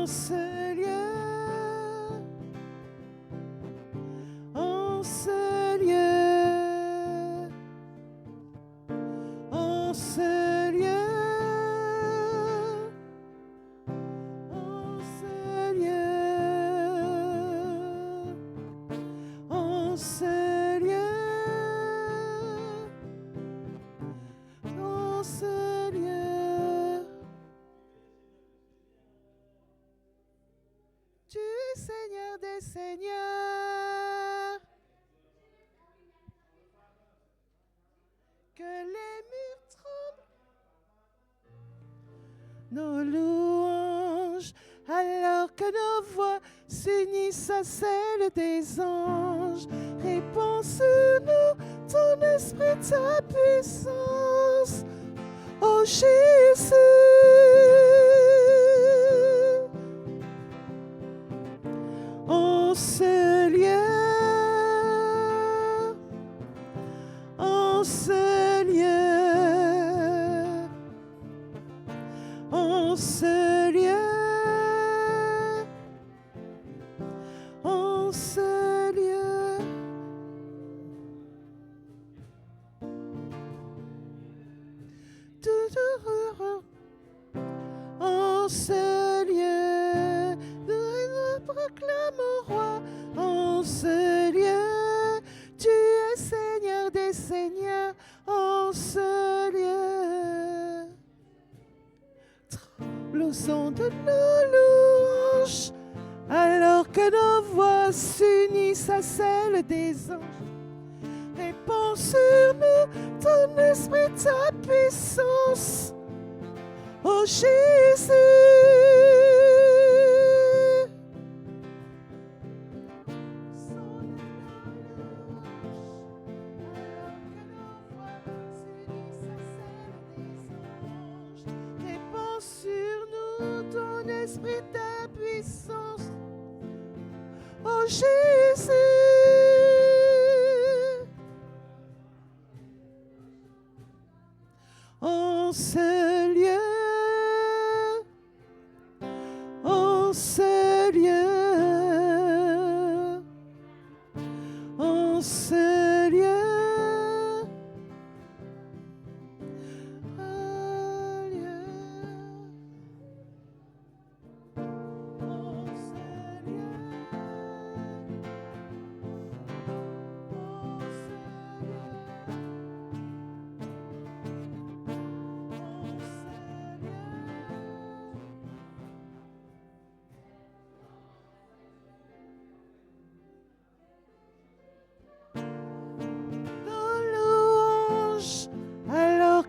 ce lieu, en ce lieu, en ce lieu, en ce lieu, en ce lieu, en ce lieu. Tu es Seigneur des Seigneurs. Que les murs tremblent. Nos louanges, alors que nos voix s'unissent à celles des anges. Répands sur nous ton esprit, ta puissance. Oh Jésus. En ce lieu, en ce lieu, en ce lieu, en ce lieu. En ce lieu, nous proclamons roi. En ce lieu, tu es Seigneur des Seigneurs. En ce lieu, tremble au son de nos louanges, alors que nos voix s'unissent à celles des anges. Répands sur nous ton esprit, ta puissance. Oh Jésus. Répands sur nous ton esprit, ta puissance. Oh Jésus. En ce lieu, en ce lieu, en ce lieu, un lieu, en ce lieu, en ce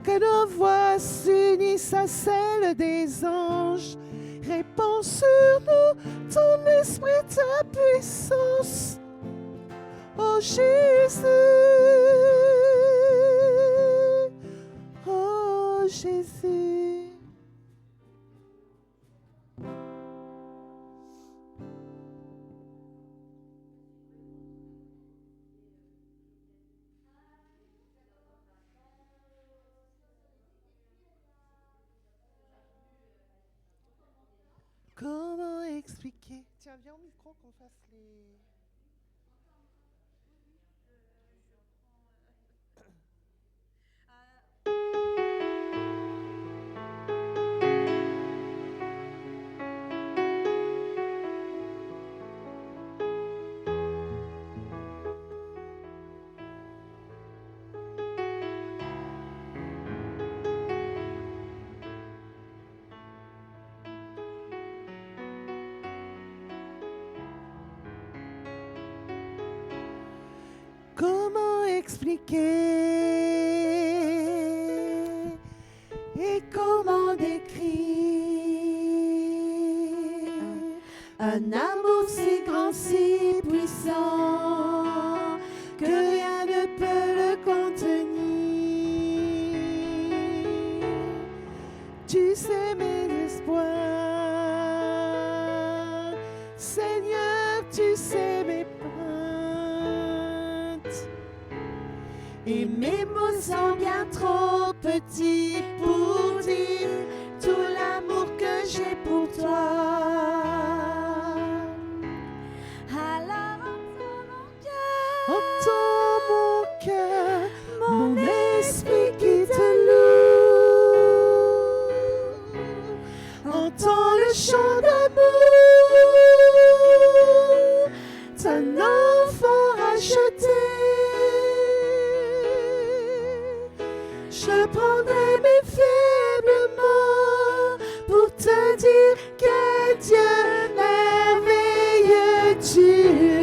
que nos voix s'unissent à celles des anges. Répands sur nous ton esprit, ta puissance. Oh Jésus, oh Jésus. Comment expliquer? Tiens, viens au micro qu'on fasse les... Comment expliquer et comment décrire un amour si grand, si puissant que rien ne peut le contenir. Tu sais mes espoirs, Seigneur, tu sais mes et mes mots sont bien trop petits pour dire tout l'amour que j'ai pour toi. entends mon cœur, mon esprit qui te loue. Entends le chant d'amour, ton enfant racheté. Je prendrai mes faibles mots pour te dire quel Dieu merveilleux tu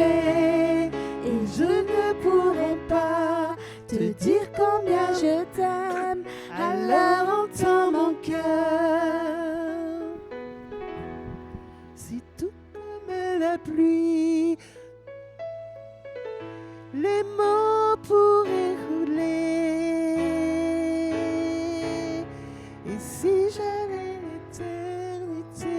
es. Et je ne pourrai pas te dire combien je t'aime, alors entends mon cœur. Si tout comme la pluie, les mots pourraient rouler. Et si j'avais l'éternité,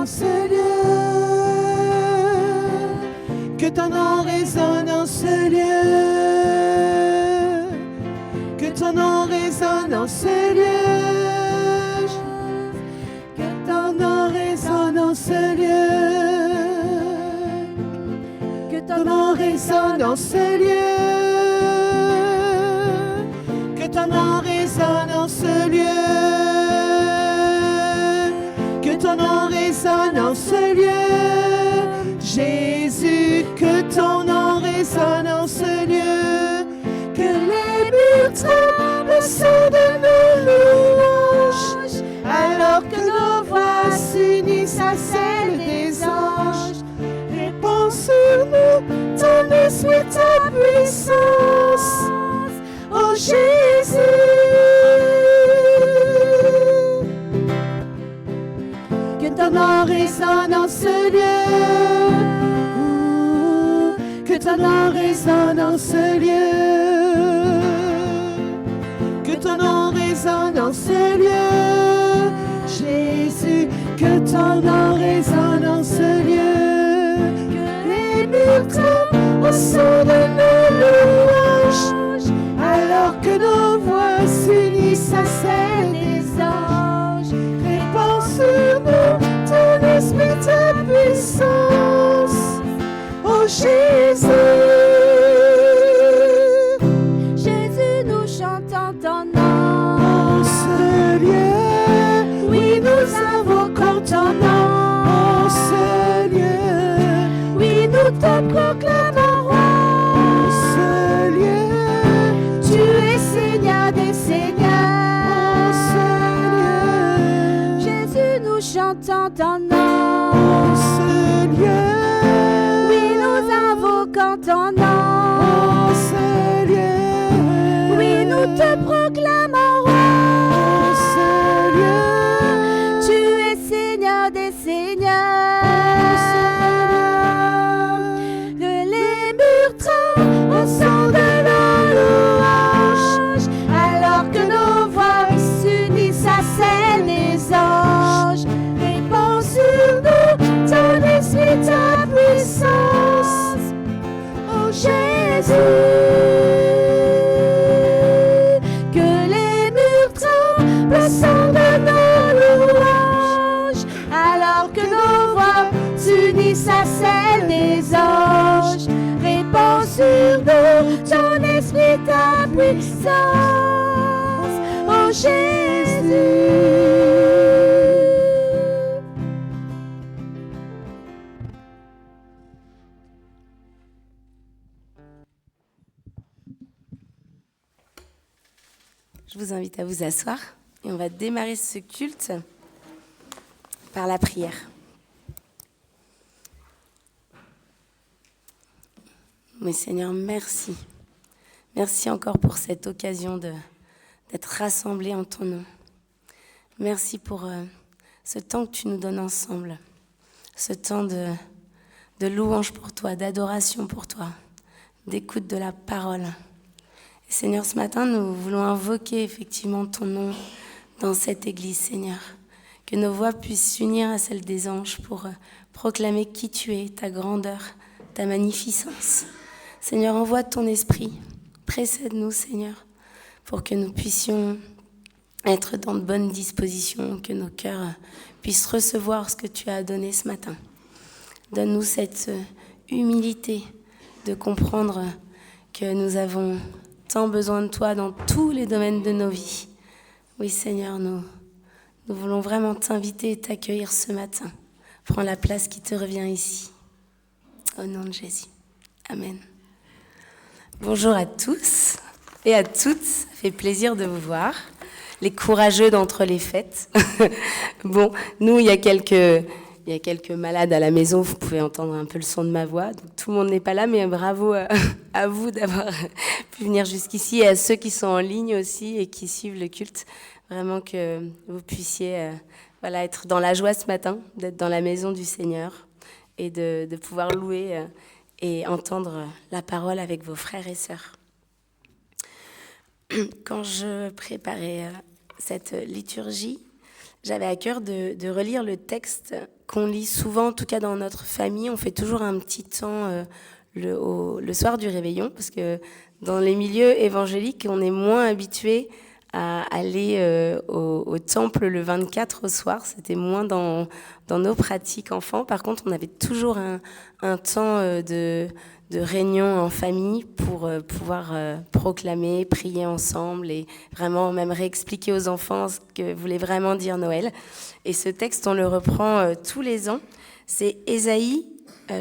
ce lieu. Que ton nom résonne en ce lieu. Que ton nom résonne en ce lieu. Que ton nom résonne en ce lieu. Que ton nom résonne en ce lieu. Que ton nom résonne en ce lieu. Que ton nom résonne en ce lieu. Jésus, que ton nom résonne en ce lieu. Que les murs tremblent au son de nos louanges, alors que nos voix s'unissent à celles des anges. Répands sur nous ton esprit, ta puissance, ô Jésus. Que ton nom résonne en ce lieu. Que ton nom résonne en ce lieu. Que ton nom résonne en ce lieu. Jésus, que ton nom résonne en ce lieu. Que les murs tremblent au son de nos louanges, alors que nos voix s'unissent à celles des anges. Répands sur nous ton esprit, ta puissance, ô Jésus. Jésus, nous chantons ton nom. En ce lieu, oui, nous invoquons ton nom. En ce lieu, oui, nous te proclamons roi. En ce lieu, tu es Seigneur des seigneurs. En ce lieu, Jésus, nous chantons ton nom. en ce lieu, Oui, nous invoquons ton nom. en ce lieu, Oui, nous te proclamons roi. en ce lieu, Tu es Seigneur des seigneurs. Que les murs tremblent au son de nos louanges, alors que nos voix s'unissent à celles des anges. Répands sur nous ton esprit, ta puissance, ô Jésus. Que les murs tremblent au son de nos louanges, alors que nos voix s'unissent à celles des anges. Répands sur nous ton esprit, ta puissance, ô Jésus. Je vous invite à vous asseoir et on va démarrer ce culte par la prière. Mais Seigneur, merci. Merci encore pour cette occasion d'être rassemblés en ton nom. Merci pour ce temps que tu nous donnes ensemble, ce temps de louange pour toi, d'adoration pour toi, d'écoute de la parole. Et Seigneur, ce matin, nous voulons invoquer effectivement ton nom dans cette église, Seigneur. Que nos voix puissent s'unir à celles des anges pour proclamer qui tu es, ta grandeur, ta magnificence. Seigneur, envoie ton esprit, précède-nous, Seigneur, pour que nous puissions être dans de bonnes dispositions, que nos cœurs puissent recevoir ce que tu as donné ce matin. Donne-nous cette humilité de comprendre que nous avons tant besoin de toi dans tous les domaines de nos vies. Oui, Seigneur, nous voulons vraiment t'inviter et t'accueillir ce matin. Prends la place qui te revient ici. Au nom de Jésus. Amen. Bonjour à tous et à toutes. Ça fait plaisir de vous voir. Les courageux d'entre les fêtes. Bon, nous, il y a quelques malades à la maison. Vous pouvez entendre un peu le son de ma voix. Donc, tout le monde n'est pas là, mais bravo à vous d'avoir pu venir jusqu'ici et à ceux qui sont en ligne aussi et qui suivent le culte. Vraiment que vous puissiez être dans la joie ce matin, d'être dans la maison du Seigneur et de pouvoir louer et entendre la parole avec vos frères et sœurs. Quand je préparais cette liturgie, j'avais à cœur de relire le texte qu'on lit souvent, en tout cas dans notre famille. On fait toujours un petit temps le soir du réveillon, parce que dans les milieux évangéliques, on est moins habitué à aller au temple le 24 au soir. C'était moins dans nos pratiques enfants. Par contre, on avait toujours un temps de réunion en famille pour pouvoir proclamer, prier ensemble et vraiment même réexpliquer aux enfants ce que voulait vraiment dire Noël. Et ce texte, on le reprend tous les ans. C'est Ésaïe,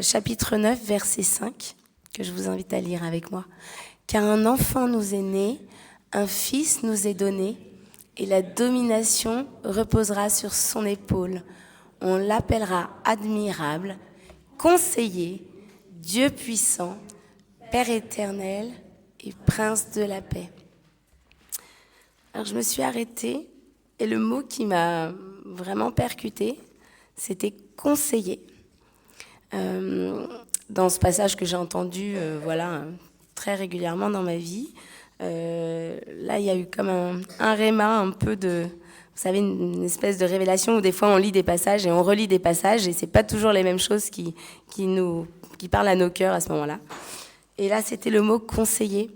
chapitre 9, verset 5, que je vous invite à lire avec moi. « Car un enfant nous est né, un fils nous est donné, et la domination reposera sur son épaule. On l'appellera admirable, conseiller, Dieu puissant, Père éternel et Prince de la paix. » Alors je me suis arrêtée et le mot qui m'a vraiment percutée, c'était conseiller. Dans ce passage que j'ai entendu très régulièrement dans ma vie, là il y a eu comme un réma, un peu de... Vous savez, une espèce de révélation où des fois on lit des passages et on relit des passages et c'est pas toujours les mêmes choses qui parlent à nos cœurs à ce moment-là. Et là, c'était le mot conseiller.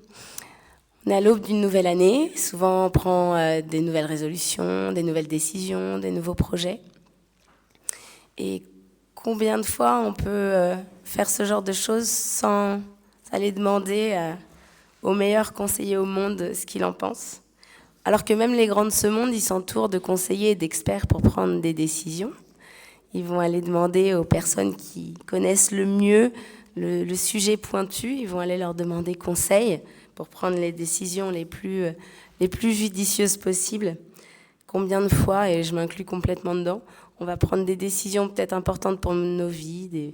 On est à l'aube d'une nouvelle année. Souvent, on prend des nouvelles résolutions, des nouvelles décisions, des nouveaux projets. Et combien de fois on peut faire ce genre de choses sans aller demander au meilleur conseiller au monde ce qu'il en pense ? Alors que même les grands de ce monde, ils s'entourent de conseillers et d'experts pour prendre des décisions. Ils vont aller demander aux personnes qui connaissent le mieux le sujet pointu, ils vont aller leur demander conseil pour prendre les décisions les plus judicieuses possibles. Combien de fois, et je m'inclus complètement dedans, on va prendre des décisions peut-être importantes pour nos vies,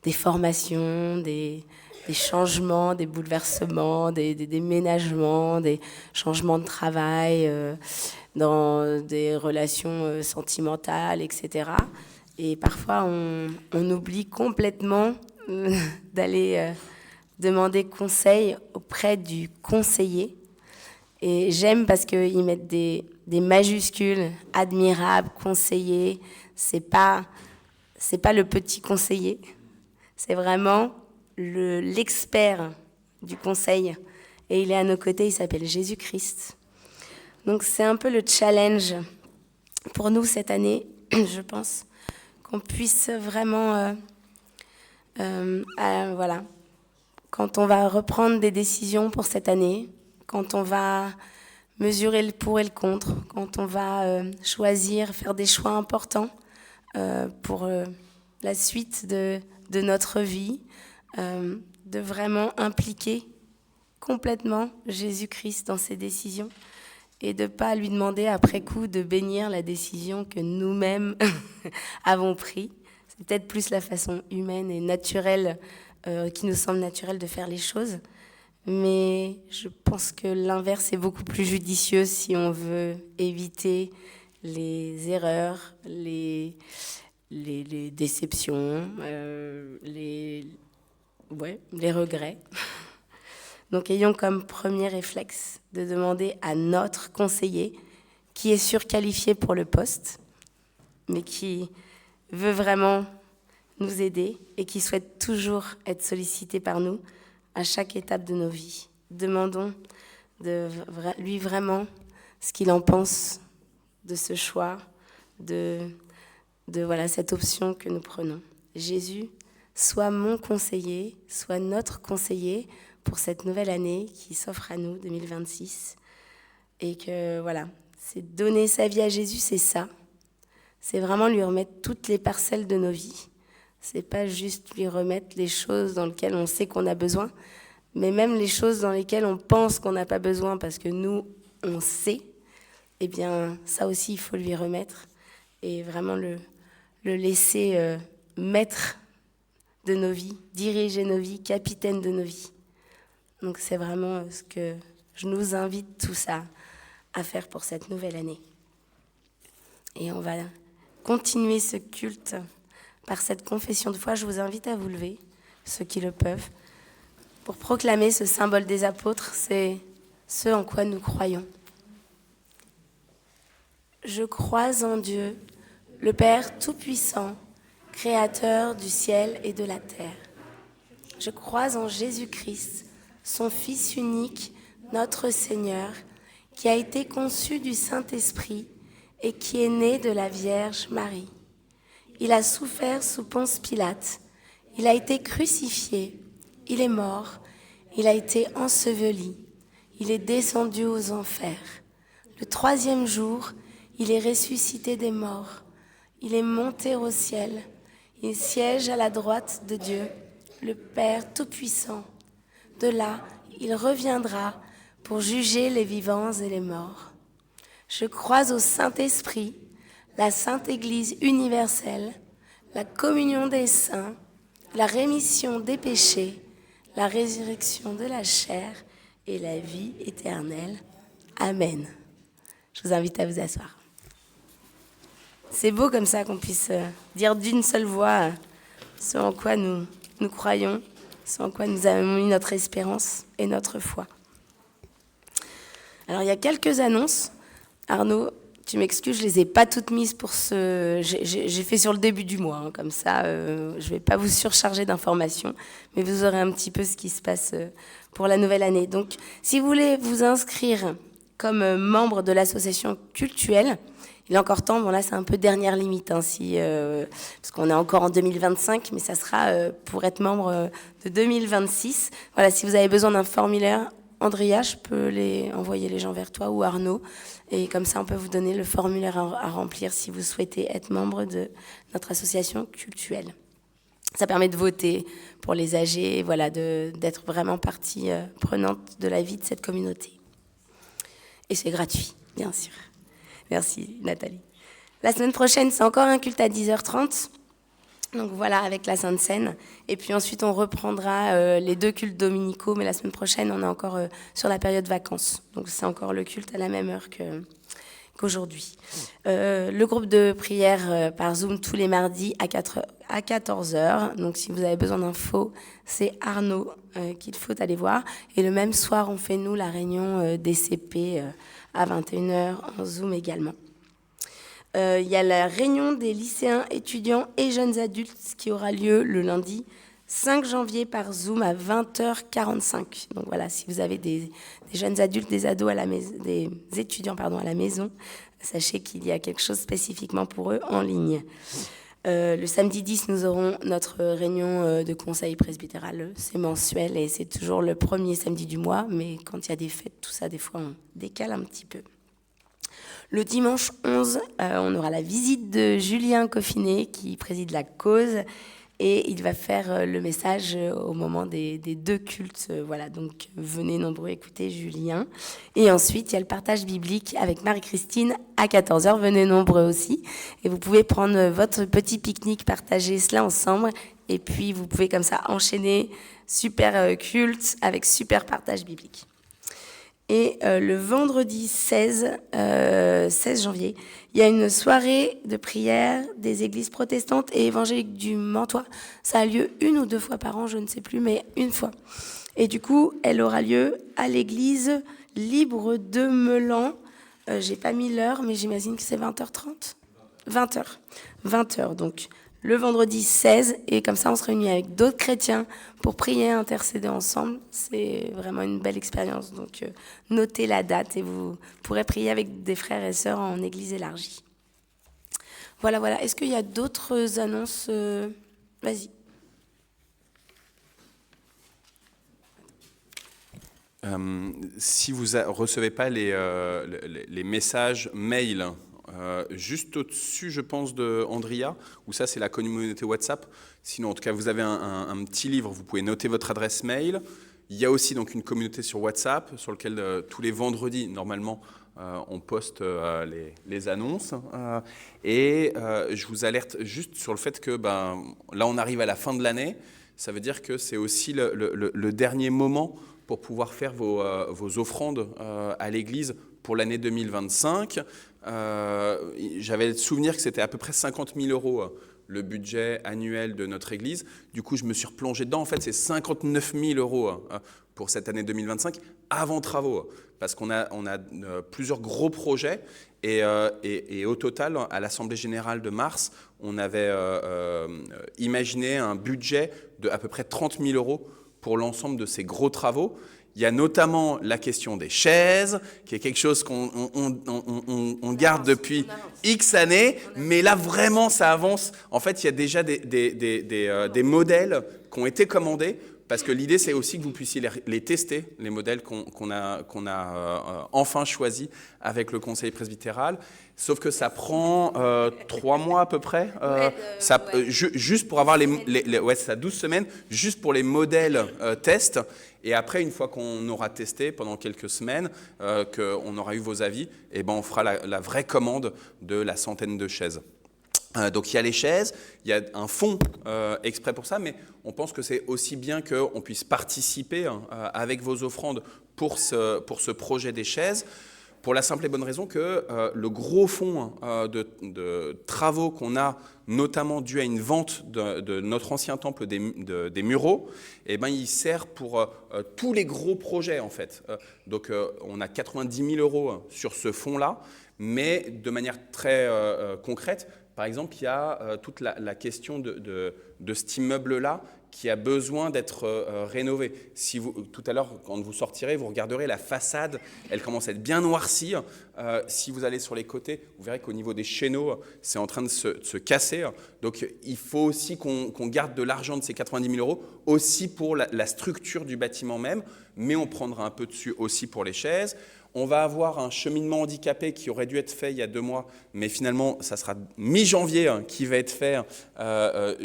des formations, des changements, des bouleversements, des déménagements, des changements de travail, dans des relations sentimentales, etc. Et parfois, on oublie complètement d'aller demander conseil auprès du conseiller. Et j'aime parce qu'ils mettent des majuscules, admirable, conseiller. C'est pas le petit conseiller, c'est vraiment l'expert du conseil. Et il est à nos côtés, il s'appelle Jésus-Christ. Donc c'est un peu le challenge pour nous cette année, je pense, qu'on puisse vraiment, quand on va reprendre des décisions pour cette année, quand on va mesurer le pour et le contre, quand on va choisir, faire des choix importants pour la suite de notre vie, de vraiment impliquer complètement Jésus-Christ dans ses décisions et de ne pas lui demander après coup de bénir la décision que nous-mêmes avons prise. C'est peut-être plus la façon humaine et naturelle qui nous semble naturelle de faire les choses. Mais je pense que l'inverse est beaucoup plus judicieux si on veut éviter les erreurs, les déceptions, les regrets. Donc ayons comme premier réflexe de demander à notre conseiller, qui est surqualifié pour le poste, mais qui veut vraiment nous aider et qui souhaite toujours être sollicité par nous à chaque étape de nos vies. Demandons de lui vraiment ce qu'il en pense de ce choix, de cette option que nous prenons. Jésus, sois mon conseiller, sois notre conseiller pour cette nouvelle année qui s'offre à nous, 2026. Et que c'est donner sa vie à Jésus, c'est ça. C'est vraiment lui remettre toutes les parcelles de nos vies. C'est pas juste lui remettre les choses dans lesquelles on sait qu'on a besoin, mais même les choses dans lesquelles on pense qu'on n'a pas besoin parce que nous, on sait, eh bien, ça aussi, il faut lui remettre et vraiment le laisser maître de nos vies, diriger nos vies, capitaine de nos vies. Donc c'est vraiment ce que je nous invite tous à faire pour cette nouvelle année. Et on va continuer ce culte par cette confession de foi. Je vous invite à vous lever, ceux qui le peuvent, pour proclamer ce symbole des apôtres, c'est ce en quoi nous croyons. Je crois en Dieu, le Père Tout-Puissant, Créateur du ciel et de la terre. Je crois en Jésus-Christ, son Fils unique, notre Seigneur, qui a été conçu du Saint-Esprit et qui est né de la Vierge Marie. Il a souffert sous Ponce Pilate, il a été crucifié, il est mort, il a été enseveli, il est descendu aux enfers. Le 3e jour, il est ressuscité des morts, il est monté au ciel, il siège à la droite de Dieu, le Père Tout-Puissant. De là, il reviendra pour juger les vivants et les morts. Je crois au Saint-Esprit, la Sainte Église universelle, la communion des saints, la rémission des péchés, la résurrection de la chair et la vie éternelle. Amen. Je vous invite à vous asseoir. C'est beau comme ça qu'on puisse dire d'une seule voix ce en quoi nous croyons, ce en quoi nous avons mis notre espérance et notre foi. Alors il y a quelques annonces. Arnaud, tu m'excuses, je ne les ai pas toutes mises pour ce... J'ai fait sur le début du mois, hein, comme ça je ne vais pas vous surcharger d'informations, mais vous aurez un petit peu ce qui se passe pour la nouvelle année. Donc si vous voulez vous inscrire comme membre de l'association cultuelle, il est encore temps, bon là c'est un peu dernière limite, hein, parce qu'on est encore en 2025, mais ça sera pour être membre de 2026. Voilà, si vous avez besoin d'un formulaire, Andrea, je peux envoyer les gens vers toi ou Arnaud, et comme ça on peut vous donner le formulaire à remplir si vous souhaitez être membre de notre association cultuelle. Ça permet de voter pour les âgés, voilà, d'être vraiment partie prenante de la vie de cette communauté. Et c'est gratuit, bien sûr. Merci Nathalie. La semaine prochaine, c'est encore un culte à 10h30. Donc voilà, avec la Sainte Seine. Et puis ensuite, on reprendra les 2 cultes dominicaux. Mais la semaine prochaine, on est encore sur la période vacances. Donc c'est encore le culte à la même heure qu'aujourd'hui. Le groupe de prière par Zoom tous les mardis à 14h. Donc si vous avez besoin d'infos, c'est Arnaud qu'il faut aller voir. Et le même soir, on fait nous la réunion des CP à 21h en Zoom également. Il y a la réunion des lycéens, étudiants et jeunes adultes qui aura lieu le lundi 5 janvier par Zoom à 20h45. Donc voilà, si vous avez des jeunes adultes, des ados des étudiants à la maison, sachez qu'il y a quelque chose spécifiquement pour eux en ligne. Le samedi 10, nous aurons notre réunion de conseil presbytéral. C'est mensuel et c'est toujours le premier samedi du mois, mais quand il y a des fêtes, tout ça, des fois, on décale un petit peu. Le dimanche 11, on aura la visite de Julien Coffinet qui préside la cause et il va faire le message au moment des 2 cultes. Voilà, donc venez nombreux écouter Julien. Et ensuite, il y a le partage biblique avec Marie-Christine à 14h. Venez nombreux aussi. Et vous pouvez prendre votre petit pique-nique, partager cela ensemble. Et puis, vous pouvez comme ça enchaîner super culte avec super partage biblique. Et le vendredi 16 janvier, il y a une soirée de prière des églises protestantes et évangéliques du Mantois. Ça a lieu 1 ou 2 fois par an, je ne sais plus, mais 1 fois. Et du coup, elle aura lieu à l'église libre de Meulan. J'ai pas mis l'heure, mais j'imagine que c'est 20h30. 20h, donc le vendredi 16, et comme ça on se réunit avec d'autres chrétiens pour prier et intercéder ensemble. C'est vraiment une belle expérience, donc notez la date et vous pourrez prier avec des frères et sœurs en église élargie. Voilà. Est-ce qu'il y a d'autres annonces Vas-y. Si vous ne recevez pas les messages mail, juste au-dessus, je pense, de Andrea, où ça, c'est la communauté WhatsApp. Sinon, en tout cas, vous avez un petit livre, vous pouvez noter votre adresse mail. Il y a aussi donc une communauté sur WhatsApp, sur laquelle tous les vendredis, normalement, on poste les annonces. Et je vous alerte juste sur le fait que là, on arrive à la fin de l'année. Ça veut dire que c'est aussi le dernier moment pour pouvoir faire vos offrandes à l'église pour l'année 2025. J'avais le souvenir que c'était à peu près 50 000 € le budget annuel de notre Église. Du coup, je me suis replongé dedans. En fait, c'est 59 000 € pour cette année 2025, avant travaux, parce qu'on a plusieurs gros projets. Et au total, à l'Assemblée générale de mars, on avait imaginé un budget de à peu près 30 000 € pour l'ensemble de ces gros travaux. Il y a notamment la question des chaises, qui est quelque chose qu'on garde depuis X années, mais là vraiment ça avance. En fait, il y a déjà des modèles qui ont été commandés, parce que l'idée c'est aussi que vous puissiez les tester, les modèles qu'on a enfin choisis avec le conseil presbytéral. Sauf que ça prend 3 mois à peu près, juste pour avoir c'est ça, 12 semaines, juste pour les modèles tests. Et après, une fois qu'on aura testé pendant quelques semaines, qu'on aura eu vos avis, et ben on fera la vraie commande de la centaine de chaises. Donc il y a les chaises, il y a un fonds exprès pour ça, mais on pense que c'est aussi bien qu'on puisse participer avec vos offrandes pour ce projet des chaises, pour la simple et bonne raison que le gros fonds de travaux qu'on a, notamment dû à une vente de notre ancien temple des Mureaux, eh ben, il sert pour tous les gros projets en fait. Donc on a 90 000 € sur ce fonds-là, mais de manière très concrète. Par exemple, il y a toute la question de cet immeuble-là qui a besoin d'être rénové. Tout à l'heure, quand vous sortirez, vous regarderez la façade, elle commence à être bien noircie. Si vous allez sur les côtés, vous verrez qu'au niveau des chéneaux, c'est en train de se casser. Donc, il faut aussi qu'on garde de l'argent de ces 90 000 € aussi pour la structure du bâtiment même, mais on prendra un peu dessus aussi pour les chaises. On va avoir un cheminement handicapé qui aurait dû être fait il y a 2 mois, mais finalement, ça sera mi-janvier qui va être fait, un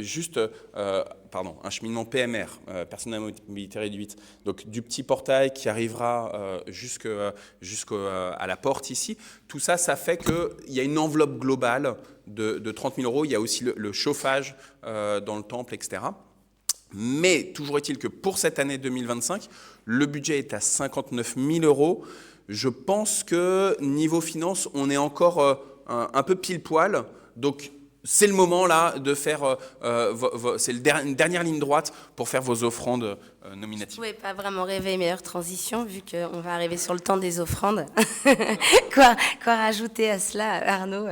cheminement PMR, personne à mobilité réduite, donc du petit portail qui arrivera jusqu'à la porte ici. Tout ça, ça fait qu'il y a une enveloppe globale de 30 000 €. Il y a aussi le chauffage dans le temple, etc. Mais toujours est-il que pour cette année 2025, le budget est à 59 000 €. Je pense que niveau finance, on est encore un peu pile poil. Donc, c'est le moment là de faire, c'est une dernière ligne droite pour faire vos offrandes nominatives. Vous ne pouvez pas vraiment rêver meilleure transition vu qu'on va arriver sur le temps des offrandes. quoi rajouter à cela, Arnaud?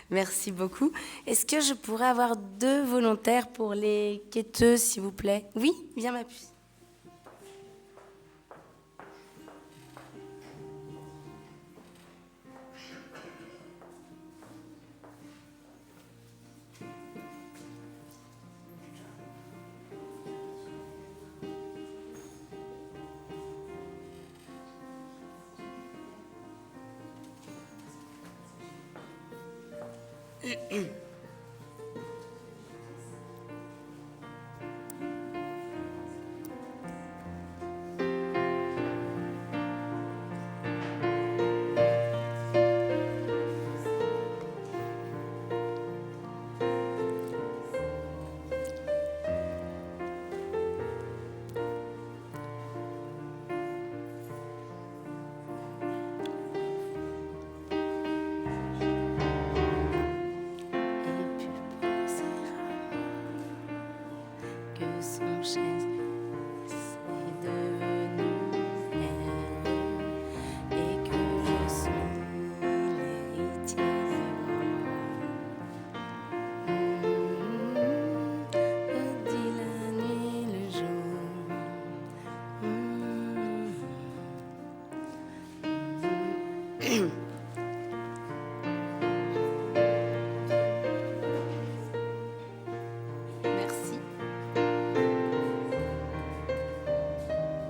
Merci beaucoup. Est-ce que je pourrais avoir 2 volontaires pour les quêteuses, s'il vous plaît? Oui, viens ma puce. Merci.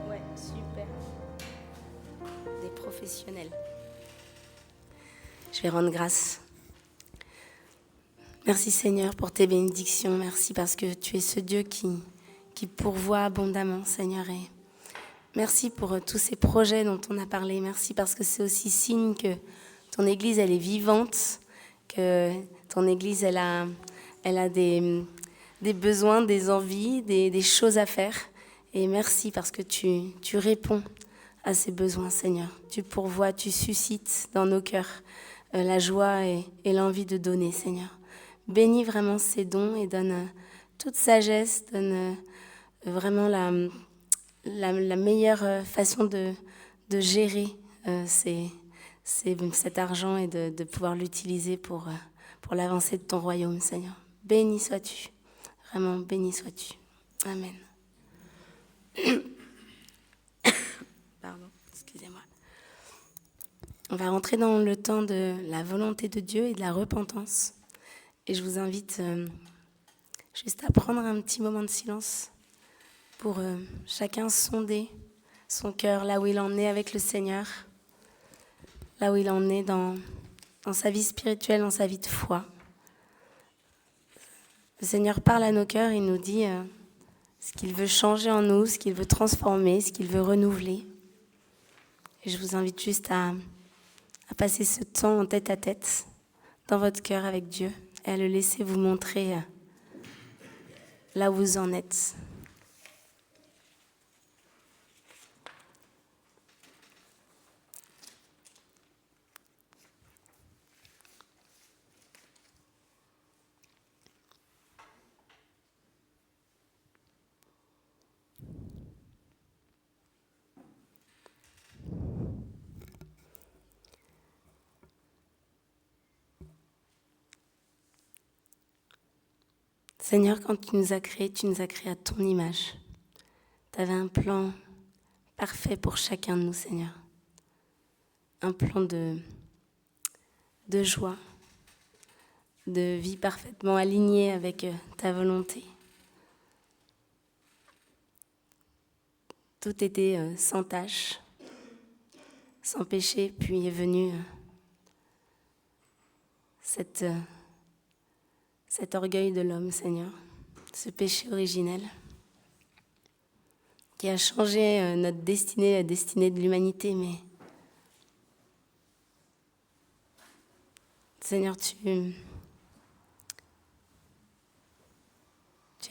Ouais, super. Des professionnels. Je vais rendre grâce. Merci Seigneur pour tes bénédictions. Merci parce que tu es ce Dieu qui pourvoit abondamment, Seigneur. Et merci pour tous ces projets dont on a parlé. Merci parce que c'est aussi signe que ton Église, elle est vivante, que ton Église, elle a des besoins, des envies, des choses à faire. Et merci parce que tu réponds à ces besoins, Seigneur. Tu pourvois, tu suscites dans nos cœurs la joie et l'envie de donner, Seigneur. bénis vraiment ses dons et donne toute sagesse, donne vraiment la meilleure façon de gérer cet argent et de pouvoir l'utiliser pour l'avancée de ton royaume, Seigneur. Béni sois-tu, vraiment béni sois-tu. Amen. Pardon, excusez-moi. On va rentrer dans le temps de la volonté de Dieu et de la repentance. Et je vous invite juste à prendre un petit moment de silence pour chacun sonder son cœur, là où il en est avec le Seigneur, là où il en est dans sa vie spirituelle, dans sa vie de foi. Le Seigneur parle à nos cœurs, il nous dit ce qu'il veut changer en nous, ce qu'il veut transformer, ce qu'il veut renouveler. Et je vous invite juste à passer ce temps en tête à tête dans votre cœur avec Dieu et à le laisser vous montrer là où vous en êtes. Seigneur, quand tu nous as créés à ton image. Tu avais un plan parfait pour chacun de nous, Seigneur. Un plan de joie, de vie parfaitement alignée avec ta volonté. Tout était sans tache, sans péché, puis est venu cet orgueil de l'homme, Seigneur, ce péché originel qui a changé notre destinée, la destinée de l'humanité, mais Seigneur, tu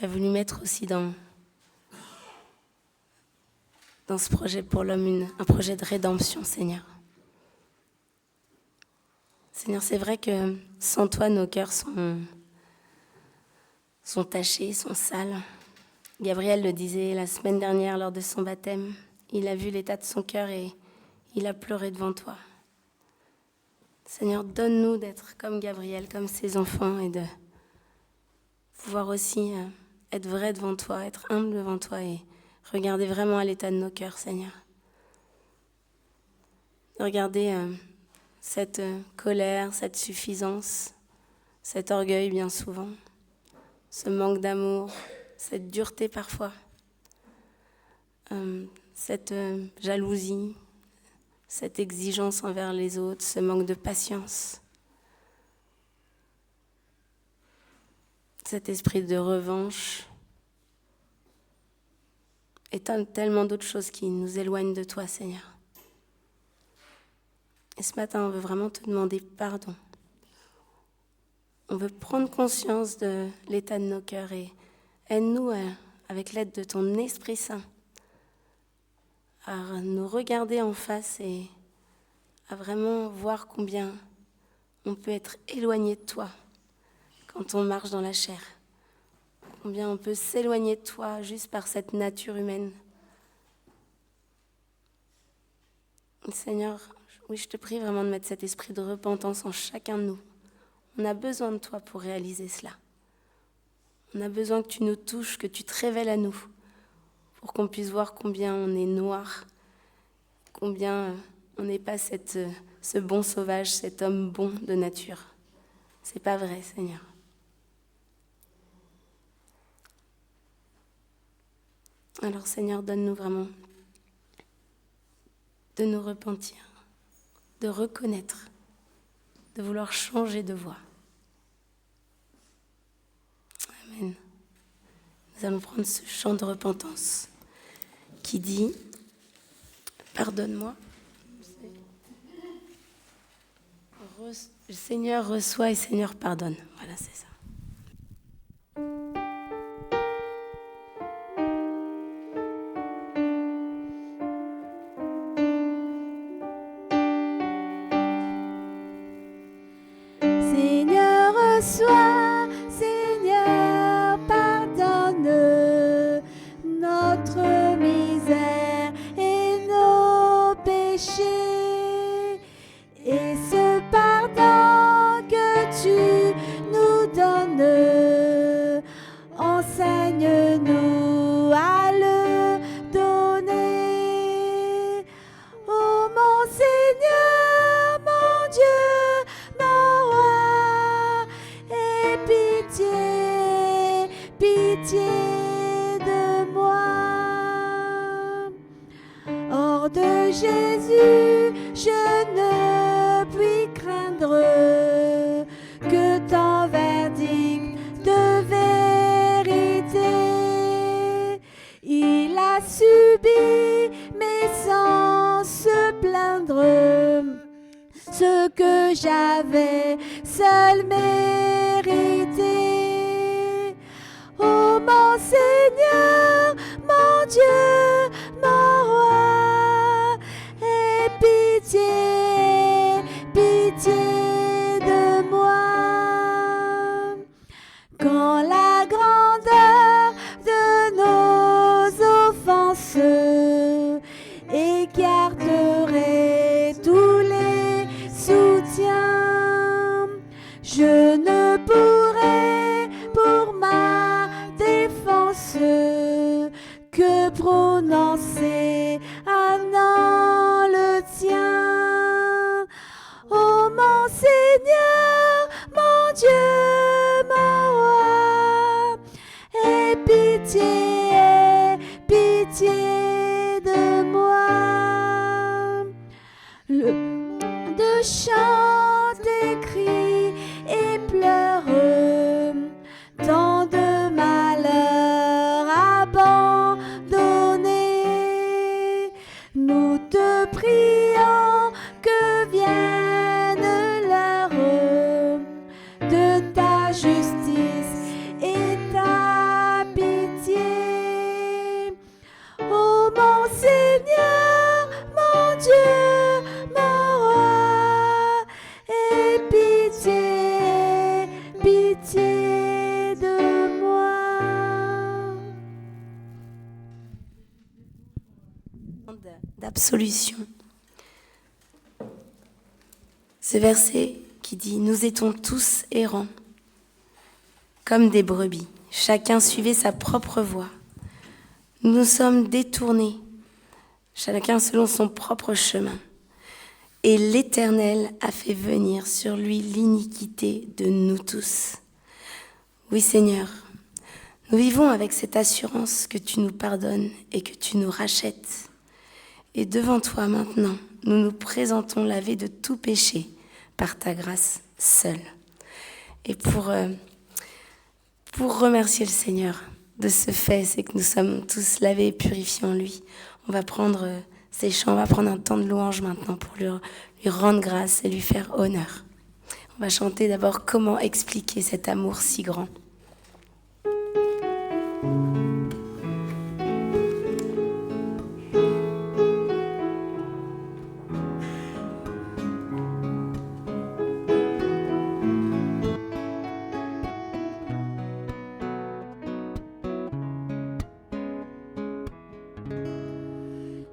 as voulu mettre aussi dans ce projet pour l'homme un projet de rédemption, Seigneur. Seigneur, c'est vrai que sans toi, nos cœurs sont tachés, sont sales. Gabriel le disait la semaine dernière lors de son baptême. Il a vu l'état de son cœur et il a pleuré devant toi. Seigneur, donne-nous d'être comme Gabriel, comme ses enfants et de pouvoir aussi être vrai devant toi, être humble devant toi et regarder vraiment à l'état de nos cœurs, Seigneur. Regarder cette colère, cette suffisance, cet orgueil bien souvent, ce manque d'amour, cette dureté parfois, cette jalousie, cette exigence envers les autres, ce manque de patience, cet esprit de revanche et tellement d'autres choses qui nous éloignent de toi, Seigneur. Et ce matin, on veut vraiment te demander pardon. On veut prendre conscience de l'état de nos cœurs et aide-nous, avec l'aide de ton Esprit Saint, à nous regarder en face et à vraiment voir combien on peut être éloigné de toi quand on marche dans la chair. Combien on peut s'éloigner de toi juste par cette nature humaine. Seigneur, oui, je te prie vraiment de mettre cet esprit de repentance en chacun de nous. On a besoin de toi pour réaliser cela. On a besoin que tu nous touches, que tu te révèles à nous, pour qu'on puisse voir combien on est noir, combien on n'est pas ce bon sauvage, cet homme bon de nature. C'est pas vrai, Seigneur. Alors, Seigneur, donne-nous vraiment de nous repentir, de reconnaître, de vouloir changer de voie. Amen. Nous allons prendre ce chant de repentance qui dit « Pardonne-moi ». Seigneur reçoit et Seigneur pardonne. Voilà, c'est ça. Seigneur reçoit Jésus, je ne puis craindre que ton verdict de vérité. Il a subi, mais sans se plaindre, ce que j'avais seul mérité. Oh mon Seigneur, mon Dieu, mon roi, aie pitié, pitié de moi. Quand la grandeur de nos offenses écarterait tous les soutiens, je ne pourrais pour ma défense que prononcer un nom le tien. Oh mon Seigneur, mon Dieu, mon roi, aie pitié, pitié de moi. De chants, des cris et pleurs, tant de malheurs abandonnés, nous te prions que vienne l'heure de ta justice et ta pitié. Oh mon Seigneur, mon Dieu, mon roi, aie pitié, pitié de moi. D'absolution. Ce verset qui dit « Nous étions tous errants, comme des brebis. Chacun suivait sa propre voie. Nous nous sommes détournés, chacun selon son propre chemin. Et l'Éternel a fait venir sur lui l'iniquité de nous tous. » Oui Seigneur, nous vivons avec cette assurance que tu nous pardonnes et que tu nous rachètes. Et devant toi maintenant, nous nous présentons lavés de tout péché par ta grâce seule. Et pour remercier le Seigneur de ce fait, c'est que nous sommes tous lavés et purifiés en lui. On va prendre ces chants, on va prendre un temps de louange maintenant pour lui rendre grâce et lui faire honneur. On va chanter d'abord comment expliquer cet amour si grand.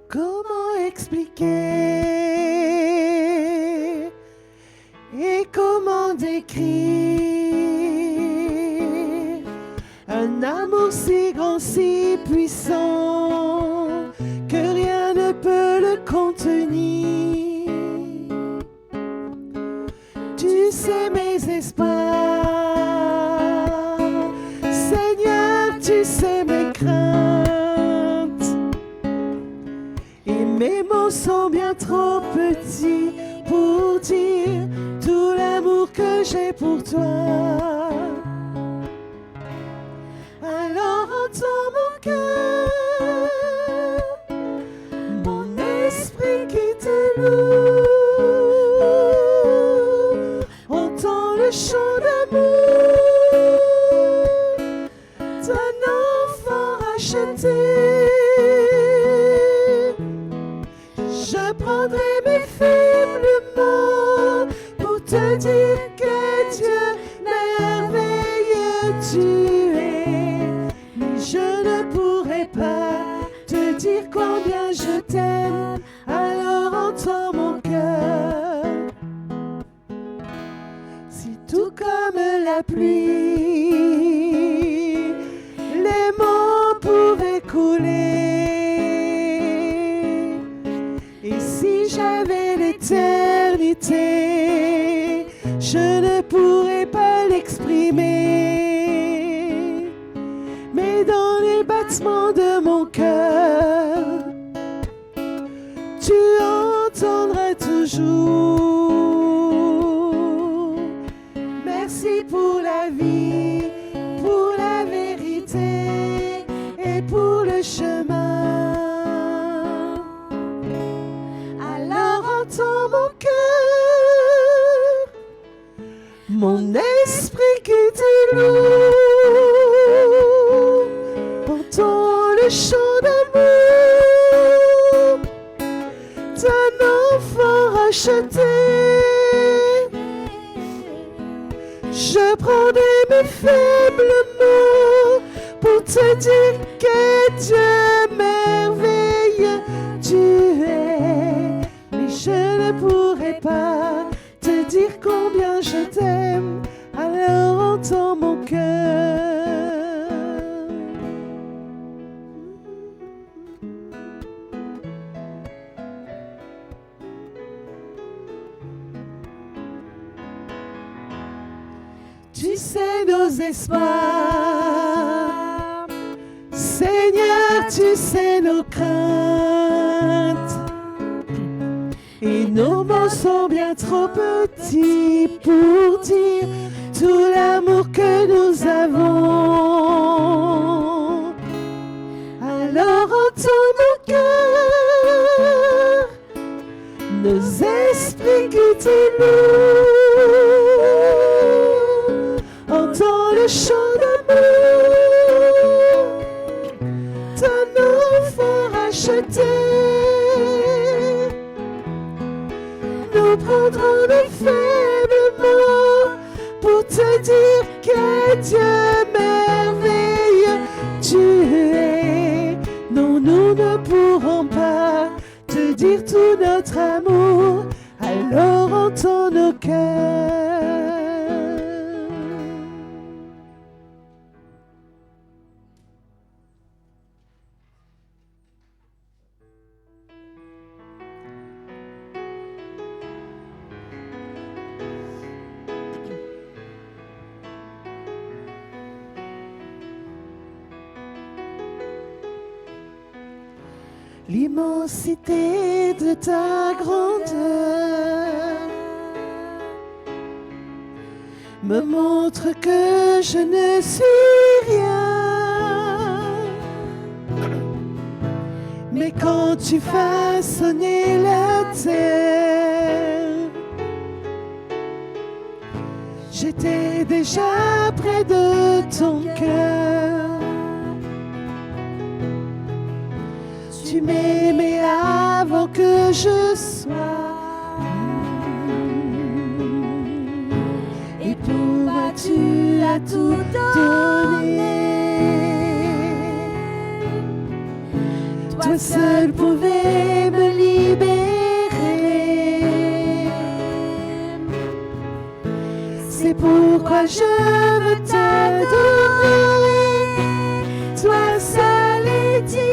Comment expliquer et comment décrire un amour si grand, si puissant que rien ne peut le contenir. Tu sais mes espoirs, Seigneur, tu sais mes craintes. Mes mots sont bien trop petits pour dire tout l'amour que j'ai pour toi. Alors entends mon cœur, mon esprit qui te loue. Entends le chant d'amour d'un enfant racheté. Je prendrai mes faibles mots pour te dire que Dieu merveilleux tu es. Mais je ne pourrai pas te dire combien je t'aime. Alors entends mon cœur. Si tout comme la pluie, les mots pouvaient couler. Et si j'avais l'éternité, je ne pourrais pas l'exprimer. Mais dans les battements de mon cœur, tu toujours. Merci pour la vie, pour la vérité et pour le chemin. Alors entends mon cœur, mon esprit qui te loue, entends le chant d'amour d'un enfant racheté. Je prendrai mes faibles mots pour te dire que Dieu merveilleux tu es. Mais je ne pourrai pas te dire combien je t'aime, alors entends mon cœur. Tu sais nos espoirs, Seigneur, tu sais nos craintes. Et nos mots sont bien trop petits pour dire tout l'amour que nous avons. Alors entends mon cœur, nos esprits qui te louent, entends le chant d'amour d'un enfant racheté. Nous prendrons nos faibles mots pour te dire que Dieu merveilleux tu es. Non, nous ne pourrons pas te dire tout notre amour, alors entends nos cœurs. L'immensité de ta grandeur me montre que je ne suis rien. Mais quand tu façonnais la terre, j'étais déjà près de ton cœur. Tu m'aimais avant que je sois. Et pour moi tu as tout donné. Toi seul pouvais me libérer. C'est pourquoi je veux t'adorer. Toi seul est digne.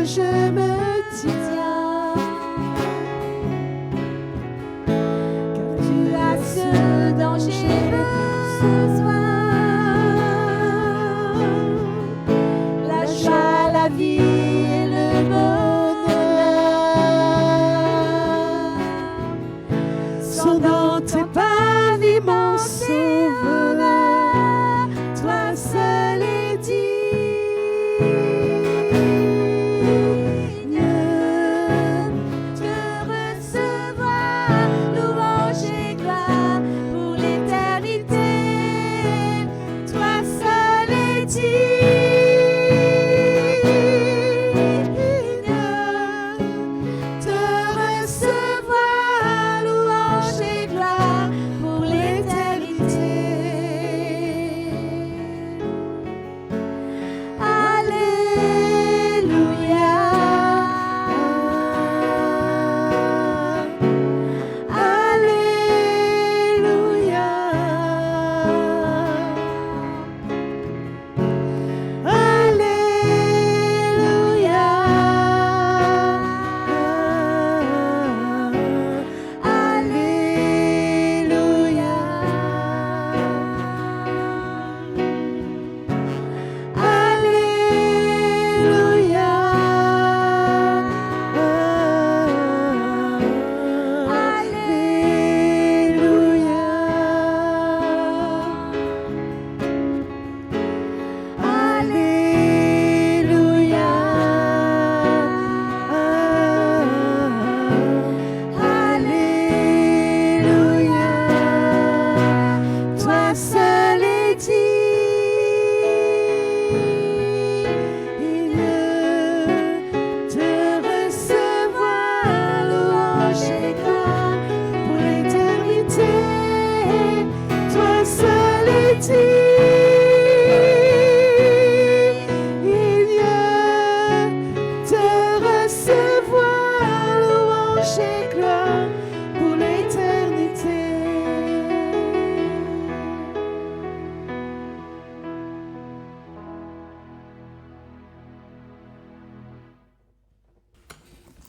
Je me tiens, car tu as ce dont j'ai besoin, la joie, la vie et le bonheur sont dans tes pavis, mon sauveur, toi seul est digne.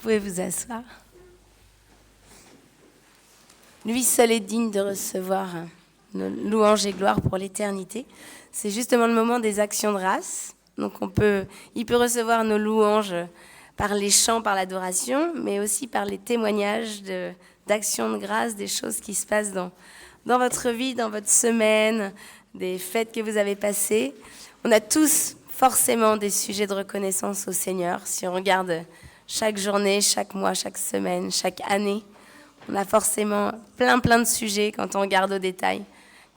pouvez vous asseoir. Lui seul est digne de recevoir nos louanges et gloires pour l'éternité. C'est justement le moment des actions de grâce. Donc il peut recevoir nos louanges par les chants, par l'adoration, mais aussi par les témoignages d'actions de grâce, des choses qui se passent dans votre vie, dans votre semaine, des fêtes que vous avez passées. On a tous forcément des sujets de reconnaissance au Seigneur. Si on regarde chaque journée, chaque mois, chaque semaine, chaque année, on a forcément plein de sujets quand on regarde au détail.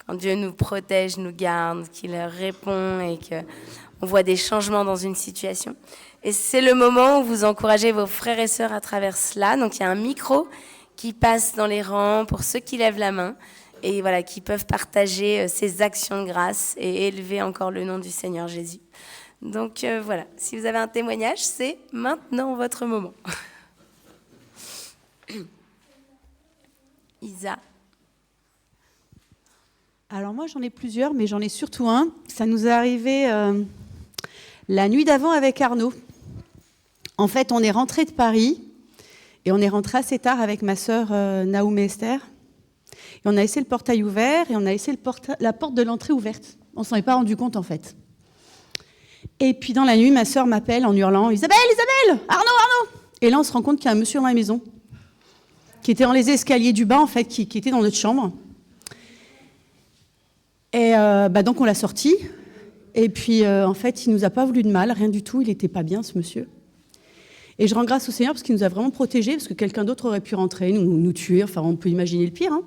Quand Dieu nous protège, nous garde, qu'il répond et qu'on voit des changements dans une situation. Et c'est le moment où vous encouragez vos frères et sœurs à travers cela. Donc il y a un micro qui passe dans les rangs pour ceux qui lèvent la main et voilà, qui peuvent partager ces actions de grâce et élever encore le nom du Seigneur Jésus. Donc voilà, si vous avez un témoignage, c'est maintenant votre moment. Isa. Alors moi j'en ai plusieurs, mais j'en ai surtout un. Ça nous est arrivé la nuit d'avant avec Arnaud. En fait, on est rentré de Paris et on est rentré assez tard avec ma sœur Naoum et Esther. Et on a laissé le portail ouvert et on a laissé la porte de l'entrée ouverte. On s'en est pas rendu compte en fait. Et puis dans la nuit, ma sœur m'appelle en hurlant « Isabelle, Isabelle, Arnaud !» Et là, on se rend compte qu'il y a un monsieur dans la maison qui était dans les escaliers du bas, en fait, qui était dans notre chambre. Et donc, on l'a sorti. Et puis, en fait, il ne nous a pas voulu de mal, rien du tout. Il n'était pas bien, ce monsieur. Et je rends grâce au Seigneur parce qu'il nous a vraiment protégés, parce que quelqu'un d'autre aurait pu rentrer, nous tuer. Enfin, on peut imaginer le pire. Hein.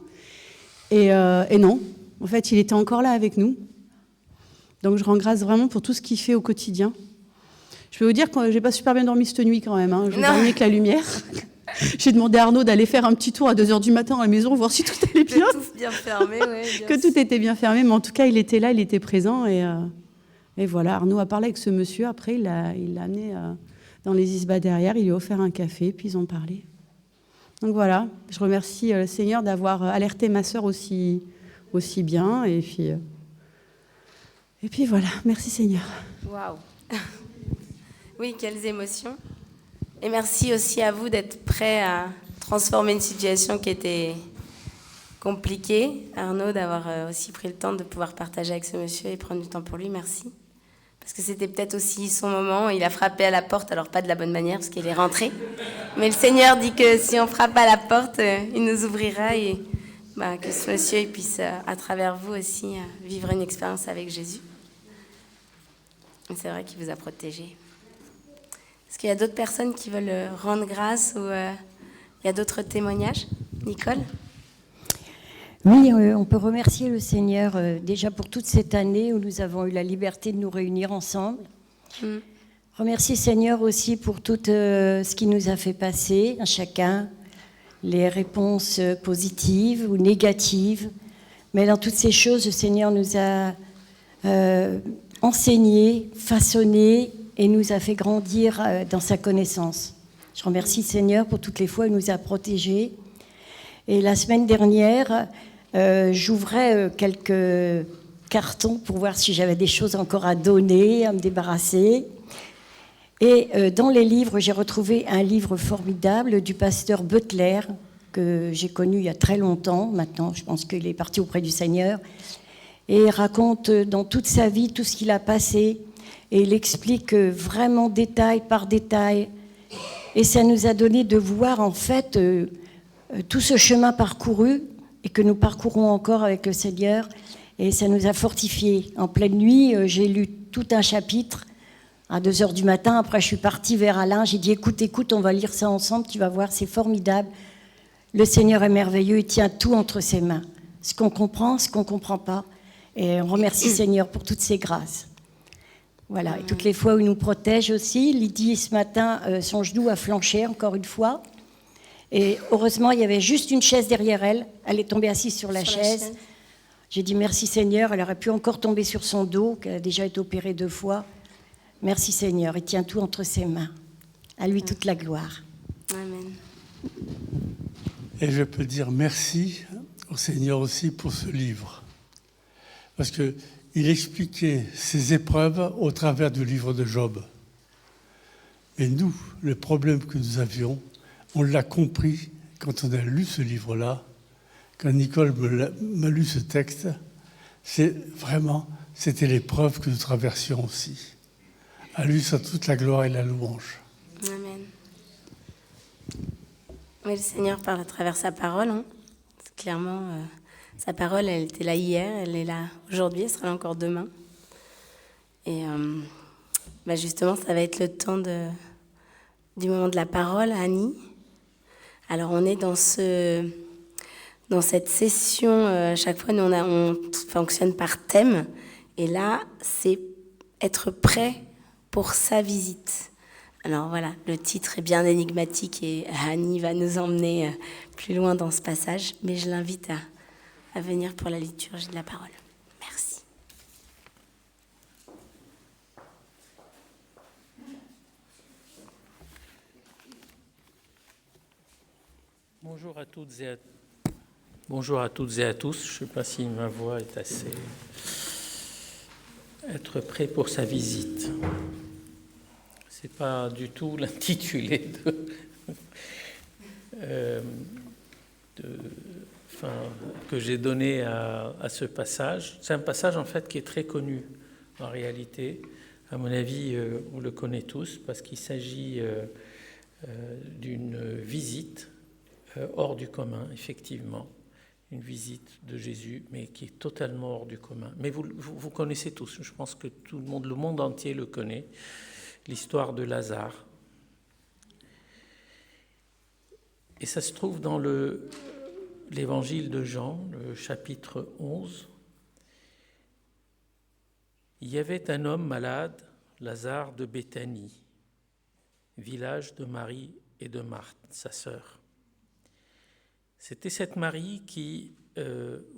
Et non, en fait, il était encore là avec nous. Donc, je rends grâce vraiment pour tout ce qu'il fait au quotidien. Je peux vous dire que j'ai pas super bien dormi cette nuit quand même. Hein. Je dormais que la lumière. J'ai demandé à Arnaud d'aller faire un petit tour à 2h du matin à la maison, voir si tout allait bien. Que tout bien fermé, ouais, que tout était bien fermé, mais en tout cas, il était là, il était présent. Et voilà, Arnaud a parlé avec ce monsieur. Après, il l'a amené dans les isbas derrière. Il lui a offert un café, puis ils ont parlé. Donc voilà, je remercie le Seigneur d'avoir alerté ma sœur aussi bien. Et puis voilà, merci Seigneur. Waouh. Oui, quelles émotions. Et merci aussi à vous d'être prêts à transformer une situation qui était compliquée. Arnaud, d'avoir aussi pris le temps de pouvoir partager avec ce monsieur et prendre du temps pour lui. Merci. Parce que c'était peut-être aussi son moment. Il a frappé à la porte, alors pas de la bonne manière, parce qu'il est rentré. Mais le Seigneur dit que si on frappe à la porte, il nous ouvrira et que ce monsieur il puisse, à travers vous aussi, vivre une expérience avec Jésus. Et c'est vrai qu'il vous a protégé. Est-ce qu'il y a d'autres personnes qui veulent rendre grâce ou il y a d'autres témoignages? Nicole? Oui, on peut remercier le Seigneur déjà pour toute cette année où nous avons eu la liberté de nous réunir ensemble. Remercier le Seigneur aussi pour tout ce qu'il nous a fait passer à chacun, les réponses positives ou négatives. Mais dans toutes ces choses, le Seigneur nous a enseigné, façonné, et nous a fait grandir dans sa connaissance. Je remercie le Seigneur pour toutes les fois où il nous a protégés. Et la semaine dernière, j'ouvrais quelques cartons pour voir si j'avais des choses encore à donner, à me débarrasser. Et dans les livres, j'ai retrouvé un livre formidable du pasteur Butler, que j'ai connu il y a très longtemps. Maintenant, je pense qu'il est parti auprès du Seigneur. Et il raconte dans toute sa vie tout ce qu'il a passé. Et il explique vraiment détail par détail. Et ça nous a donné de voir en fait tout ce chemin parcouru et que nous parcourons encore avec le Seigneur. Et ça nous a fortifiés. En pleine nuit, j'ai lu tout un chapitre à 2h du matin. Après, je suis partie vers Alain. J'ai dit, écoute, on va lire ça ensemble. Tu vas voir, c'est formidable. Le Seigneur est merveilleux. Il tient tout entre ses mains. Ce qu'on comprend, ce qu'on ne comprend pas. Et on remercie le Seigneur pour toutes ses grâces. Voilà, et toutes les fois où il nous protège aussi. Lydie, ce matin, son genou a flanché encore une fois. Et heureusement, il y avait juste une chaise derrière elle. Elle est tombée assise sur la chaise. J'ai dit merci Seigneur. Elle aurait pu encore tomber sur son dos, qu'elle a déjà été opérée 2 fois. Merci Seigneur. Il tient tout entre ses mains. À lui toute la gloire. Amen. Et je peux dire merci au Seigneur aussi pour ce livre. Parce qu'il expliquait ses épreuves au travers du livre de Job. Mais nous, le problème que nous avions, On l'a compris quand on a lu ce livre-là, quand Nicole m'a lu ce texte. C'était l'épreuve que nous traversions aussi. À lui soit toute la gloire et la louange. Amen. Oui, le Seigneur parle à travers sa parole. Hein. Clairement, sa parole, elle était là hier, elle est là aujourd'hui, elle sera là encore demain. Et justement, ça va être le temps du moment de la parole, Annie. Alors, on est dans cette session, à chaque fois, nous, on fonctionne par thème. Et là, c'est être prêt pour sa visite. Alors voilà, le titre est bien énigmatique et Annie va nous emmener plus loin dans ce passage. Mais je l'invite à venir pour la liturgie de la parole. Merci. Bonjour à toutes et à tous. Je ne sais pas si ma voix est assez... Être prêt pour sa visite. Ce n'est pas du tout l'intitulé que j'ai donné à ce passage. C'est un passage en fait qui est très connu en réalité. À mon avis, on le connaît tous parce qu'il s'agit d'une visite hors du commun, effectivement. Une visite de Jésus, mais qui est totalement hors du commun. Mais vous connaissez tous, je pense que tout le monde entier le connaît, l'histoire de Lazare. Et ça se trouve dans l'évangile de Jean, le chapitre 11. Il y avait un homme malade, Lazare de Béthanie, village de Marie et de Marthe, sa sœur. C'était cette Marie qui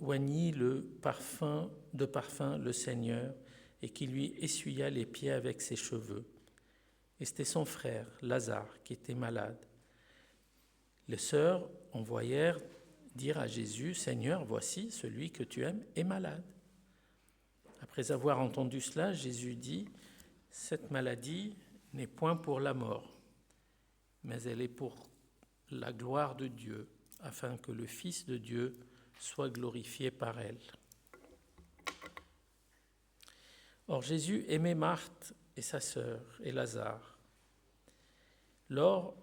oignit de parfum le Seigneur et qui lui essuya les pieds avec ses cheveux. Et c'était son frère, Lazare, qui était malade. Les sœurs envoyèrent dire à Jésus, « Seigneur, voici, celui que tu aimes est malade. » Après avoir entendu cela, Jésus dit, « Cette maladie n'est point pour la mort, mais elle est pour la gloire de Dieu, afin que le Fils de Dieu soit glorifié par elle. » Or Jésus aimait Marthe et sa sœur et Lazare. Lors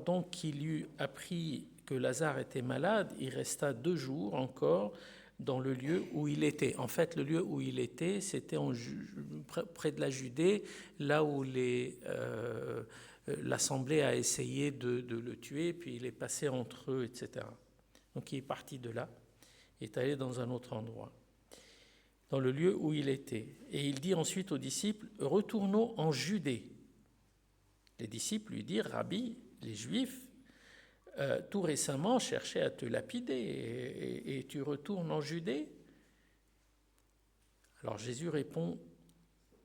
donc qu'il eut appris que Lazare était malade, il resta 2 jours encore dans le lieu où il était. En fait, le lieu où il était, c'était près de la Judée, là où l'Assemblée a essayé de le tuer, puis il est passé entre eux, etc. Donc il est parti de là, il est allé dans un autre endroit, dans le lieu où il était. Et il dit ensuite aux disciples, « Retournons en Judée. » Les disciples lui dirent, « Rabbi, les Juifs, tout récemment cherchaient à te lapider, et tu retournes en Judée ?» Alors Jésus répond,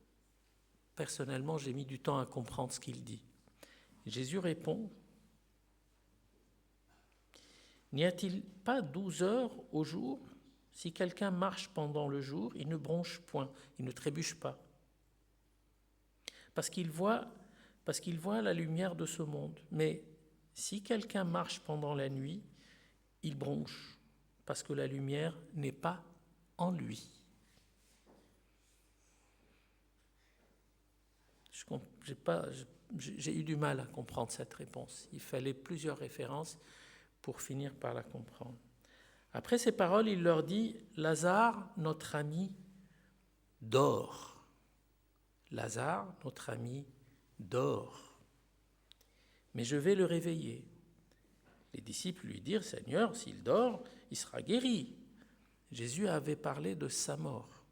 « Personnellement, j'ai mis du temps à comprendre ce qu'il dit. » Jésus répond, « N'y a-t-il pas 12 heures au jour ? Si quelqu'un marche pendant le jour, il ne bronche point, il ne trébuche pas. Parce qu'il voit la lumière de ce monde. Mais si quelqu'un marche pendant la nuit, il bronche, parce que la lumière n'est pas en lui. » J'ai eu du mal à comprendre cette réponse. Il fallait plusieurs références pour finir par la comprendre. Après ces paroles, il leur dit, « Lazare, notre ami, dort. Lazare, notre ami, dort. Mais je vais le réveiller. » Les disciples lui dirent, « Seigneur, s'il dort, il sera guéri. » Jésus avait parlé de sa mort.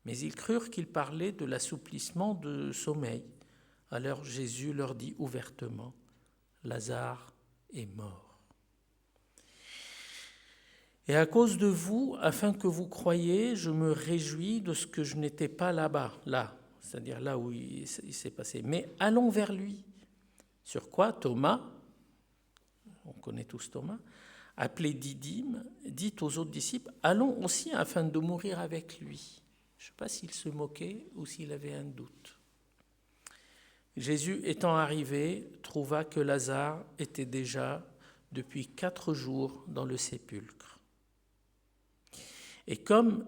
Mais ils crurent qu'il parlait de l'assouplissement de sommeil. Alors Jésus leur dit ouvertement, « Lazare est mort. Et à cause de vous, afin que vous croyiez, je me réjouis de ce que je n'étais pas là, c'est-à-dire là où il s'est passé. Mais allons vers lui. » Sur quoi Thomas, on connaît tous Thomas, appelé Didyme, dit aux autres disciples, « Allons aussi afin de mourir avec lui. » Je ne sais pas s'il se moquait ou s'il avait un doute. Jésus étant arrivé, trouva que Lazare était déjà depuis 4 jours dans le sépulcre. Et comme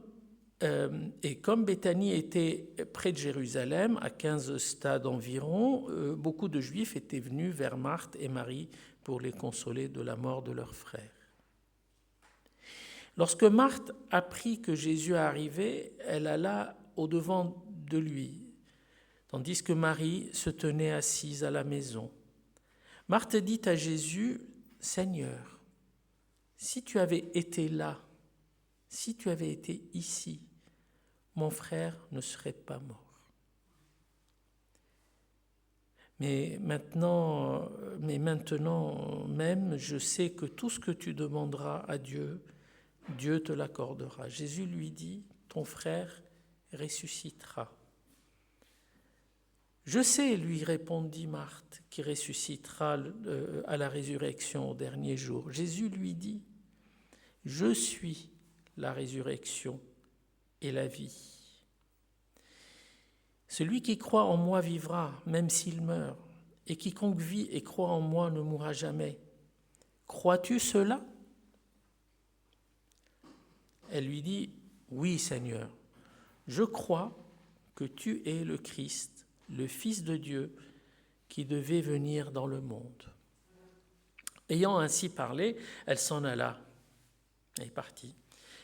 Béthanie était près de Jérusalem, à 15 stades environ, beaucoup de Juifs étaient venus vers Marthe et Marie pour les consoler de la mort de leur frère. Lorsque Marthe apprit que Jésus arrivait, elle alla au-devant de lui, tandis que Marie se tenait assise à la maison. Marthe dit à Jésus, « Seigneur, si tu avais été là, si tu avais été ici, mon frère ne serait pas mort. Mais maintenant même, je sais que tout ce que tu demanderas à Dieu, Dieu te l'accordera. » Jésus lui dit, « Ton frère ressuscitera. » « Je sais, lui répondit Marthe, qui ressuscitera à la résurrection au dernier jour. » Jésus lui dit, « Je suis la résurrection et la vie. Celui qui croit en moi vivra, même s'il meurt, et quiconque vit et croit en moi ne mourra jamais. Crois-tu cela ?» Elle lui dit, « Oui, Seigneur, je crois que tu es le Christ, le Fils de Dieu, qui devait venir dans le monde. » Ayant ainsi parlé, elle s'en alla et partit.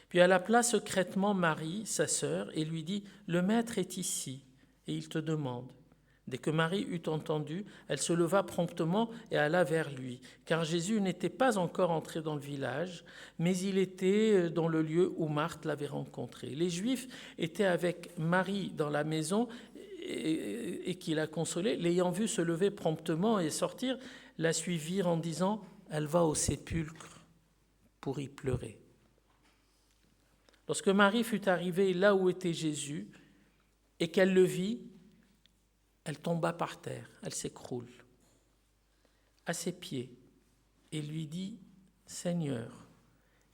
Puis elle appela secrètement Marie, sa sœur, et lui dit, « Le Maître est ici, et il te demande. » Dès que Marie eut entendu, elle se leva promptement et alla vers lui, car Jésus n'était pas encore entré dans le village, mais il était dans le lieu où Marthe l'avait rencontré. Les Juifs étaient avec Marie dans la maison et qui la consolait, l'ayant vue se lever promptement et sortir, la suivirent en disant, « Elle va au sépulcre pour y pleurer. » Lorsque Marie fut arrivée là où était Jésus et qu'elle le vit, elle tomba par terre, elle s'écroule à ses pieds et lui dit, « Seigneur,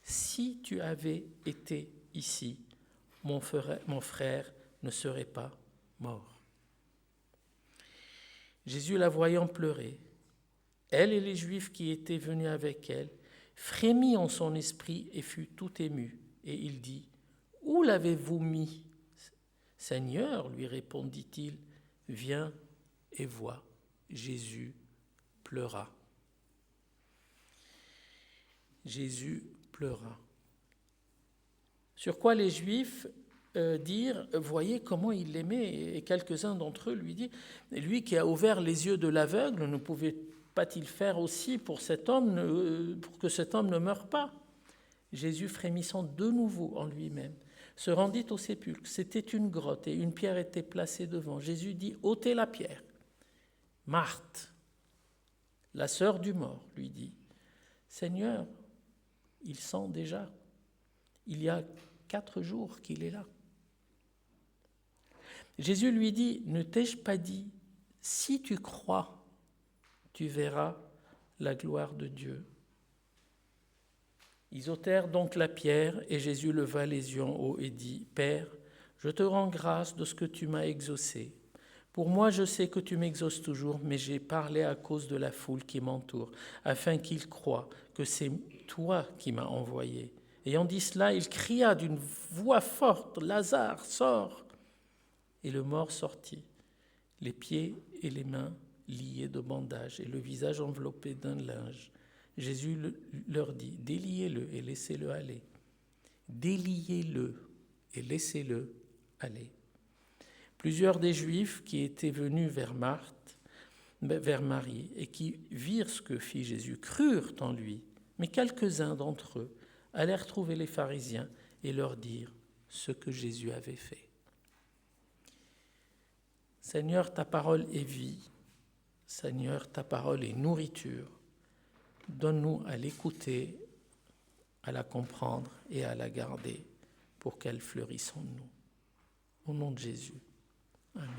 si tu avais été ici, mon frère ne serait pas mort. » Jésus, la voyant pleurer, elle et les Juifs qui étaient venus avec elle, frémit en son esprit et fut tout ému. Et il dit, « Où l'avez-vous mis ?» « Seigneur, lui répondit-il, viens et vois. » Jésus pleura. Jésus pleura. Sur quoi les Juifs dirent, voyez comment il l'aimait, et quelques-uns d'entre eux lui disent, lui qui a ouvert les yeux de l'aveugle, ne pouvait pas-il faire aussi pour que cet homme ne meure pas? Jésus, frémissant de nouveau en lui-même, se rendit au sépulcre. C'était une grotte et une pierre était placée devant. Jésus dit, ôtez la pierre. Marthe, la sœur du mort, lui dit, Seigneur, il sent déjà, il y a 4 jours qu'il est là. Jésus lui dit, ne t'ai-je pas dit, si tu crois, tu verras la gloire de Dieu. Ils ôtèrent donc la pierre, et Jésus leva les yeux en haut et dit, Père, je te rends grâce de ce que tu m'as exaucé. Pour moi, je sais que tu m'exauces toujours, mais j'ai parlé à cause de la foule qui m'entoure, afin qu'ils croient que c'est toi qui m'as envoyé. Ayant dit cela, il cria d'une voix forte, Lazare, sors ! Et le mort sortit, les pieds et les mains liés de bandages et le visage enveloppé d'un linge. Jésus leur dit, déliez-le et laissez-le aller. Déliez-le et laissez-le aller. Plusieurs des Juifs qui étaient venus vers Marie et qui virent ce que fit Jésus crurent en lui, mais quelques-uns d'entre eux allèrent trouver les pharisiens et leur dire ce que Jésus avait fait. Seigneur, ta parole est vie. Seigneur, ta parole est nourriture. Donne-nous à l'écouter, à la comprendre et à la garder pour qu'elle fleurisse en nous. Au nom de Jésus. Amen.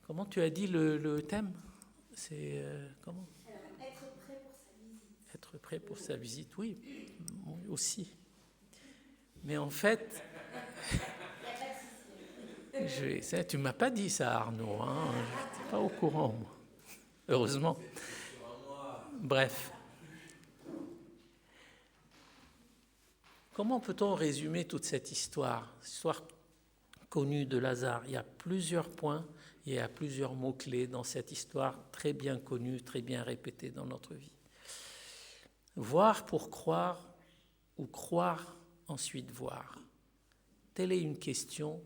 Comment tu as dit le thème? C'est comment? Être prêt pour sa visite. Être prêt pour sa visite, oui, aussi. Mais en fait, Tu ne m'as pas dit ça, Arnaud. Hein. Je n'étais pas au courant, moi. Heureusement. Bref. Comment peut-on résumer toute cette histoire connue de Lazare? Il y a plusieurs points, il y a plusieurs mots-clés dans cette histoire très bien connue, très bien répétée dans notre vie. Voir pour croire ou croire ensuite voir. Telle est une question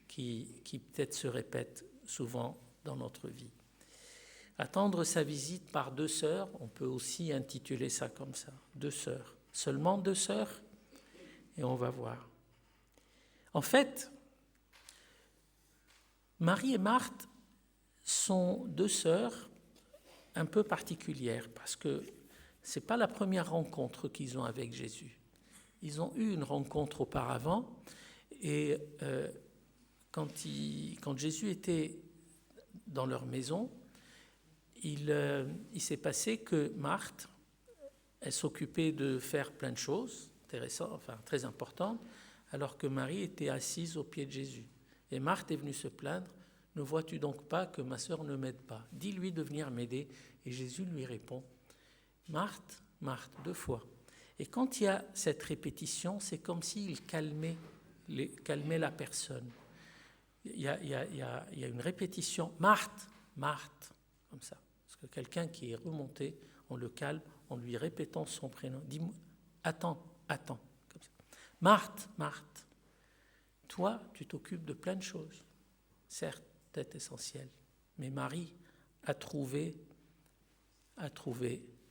qui peut-être se répète souvent dans notre vie. Attendre sa visite par 2 sœurs, on peut aussi intituler ça comme ça, 2 sœurs. Seulement 2 sœurs, et on va voir. En fait, Marie et Marthe sont 2 sœurs un peu particulières parce que ce n'est pas la première rencontre qu'ils ont avec Jésus. Ils ont eu une rencontre auparavant et quand Jésus était dans leur maison, il s'est passé que Marthe, elle s'occupait de faire plein de choses intéressantes, enfin très importantes, alors que Marie était assise aux pieds de Jésus. Et Marthe est venue se plaindre, « Ne vois-tu donc pas que ma sœur ne m'aide pas? Dis-lui de venir m'aider. » Et Jésus lui répond, « Marthe, Marthe, 2 fois. » Et quand il y a cette répétition, c'est comme s'il calmait la personne. Il y a une répétition, « Marthe, Marthe », comme ça. Parce que quelqu'un qui est remonté, on le calme en lui répétant son prénom. « Dis-moi, attends, comme ça. Marthe, Marthe, toi, tu t'occupes de plein de choses. Certes, c'est essentiel, mais Marie a trouvé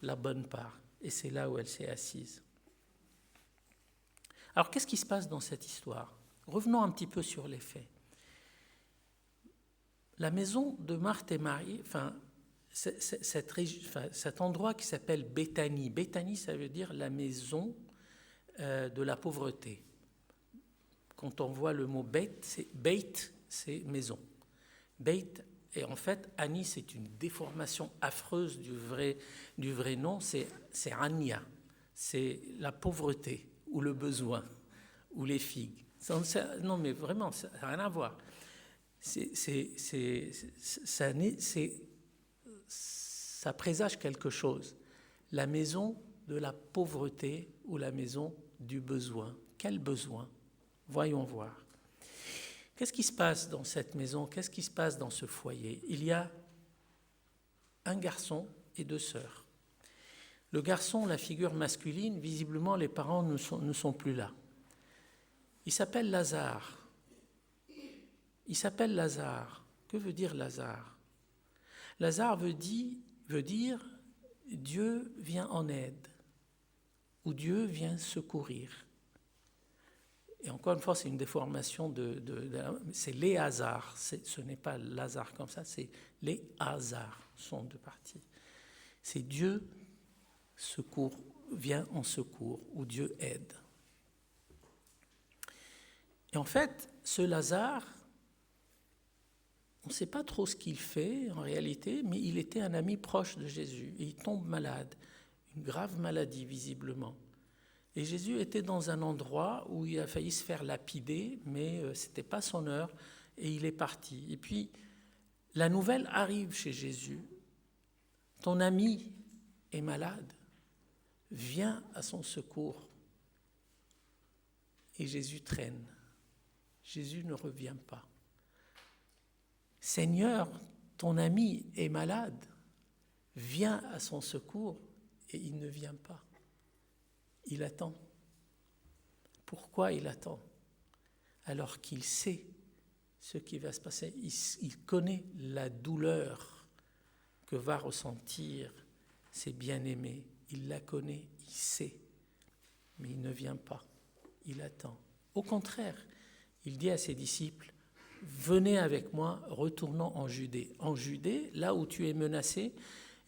la bonne part, et c'est là où elle s'est assise. Alors, qu'est-ce qui se passe dans cette histoire? Revenons un petit peu sur les faits. La maison de Marthe et Marie, cet endroit qui s'appelle Béthanie. Béthanie, ça veut dire la maison de la pauvreté. Quand on voit le mot Beit, c'est maison. Beit, et en fait, Annie, c'est une déformation affreuse du vrai nom, c'est Ania. C'est la pauvreté, ou le besoin, ou les figues. Non, mais vraiment, ça n'a rien à voir. Ça présage quelque chose. La maison de la pauvreté ou la maison du besoin. Quel besoin? Voyons voir. Qu'est-ce qui se passe dans cette maison? Qu'est-ce qui se passe dans ce foyer? Il y a un garçon et 2 sœurs. Le garçon, la figure masculine, visiblement les parents ne sont plus là. Il s'appelle Lazare. Que veut dire Lazare? Lazare veut dire Dieu vient en aide, ou Dieu vient secourir. Et encore une fois, c'est une déformation c'est les hasards. Ce n'est pas Lazare comme ça, c'est les hasards sont 2 parties. C'est Dieu vient en secours, ou Dieu aide. Et en fait, ce Lazare, on ne sait pas trop ce qu'il fait en réalité, mais il était un ami proche de Jésus. Et il tombe malade, une grave maladie visiblement. Et Jésus était dans un endroit où il a failli se faire lapider, mais ce n'était pas son heure, et il est parti. Et puis, la nouvelle arrive chez Jésus. Ton ami est malade, viens à son secours. Et Jésus traîne. Jésus ne revient pas. Seigneur, ton ami est malade, viens à son secours, et il ne vient pas. Il attend. Pourquoi il attend? Alors qu'il sait ce qui va se passer. Il connaît la douleur que va ressentir ses bien-aimés. Il la connaît, il sait. Mais il ne vient pas. Il attend. Au contraire, il dit à ses disciples, « Venez avec moi, retournons en Judée. » En Judée, là où tu es menacé.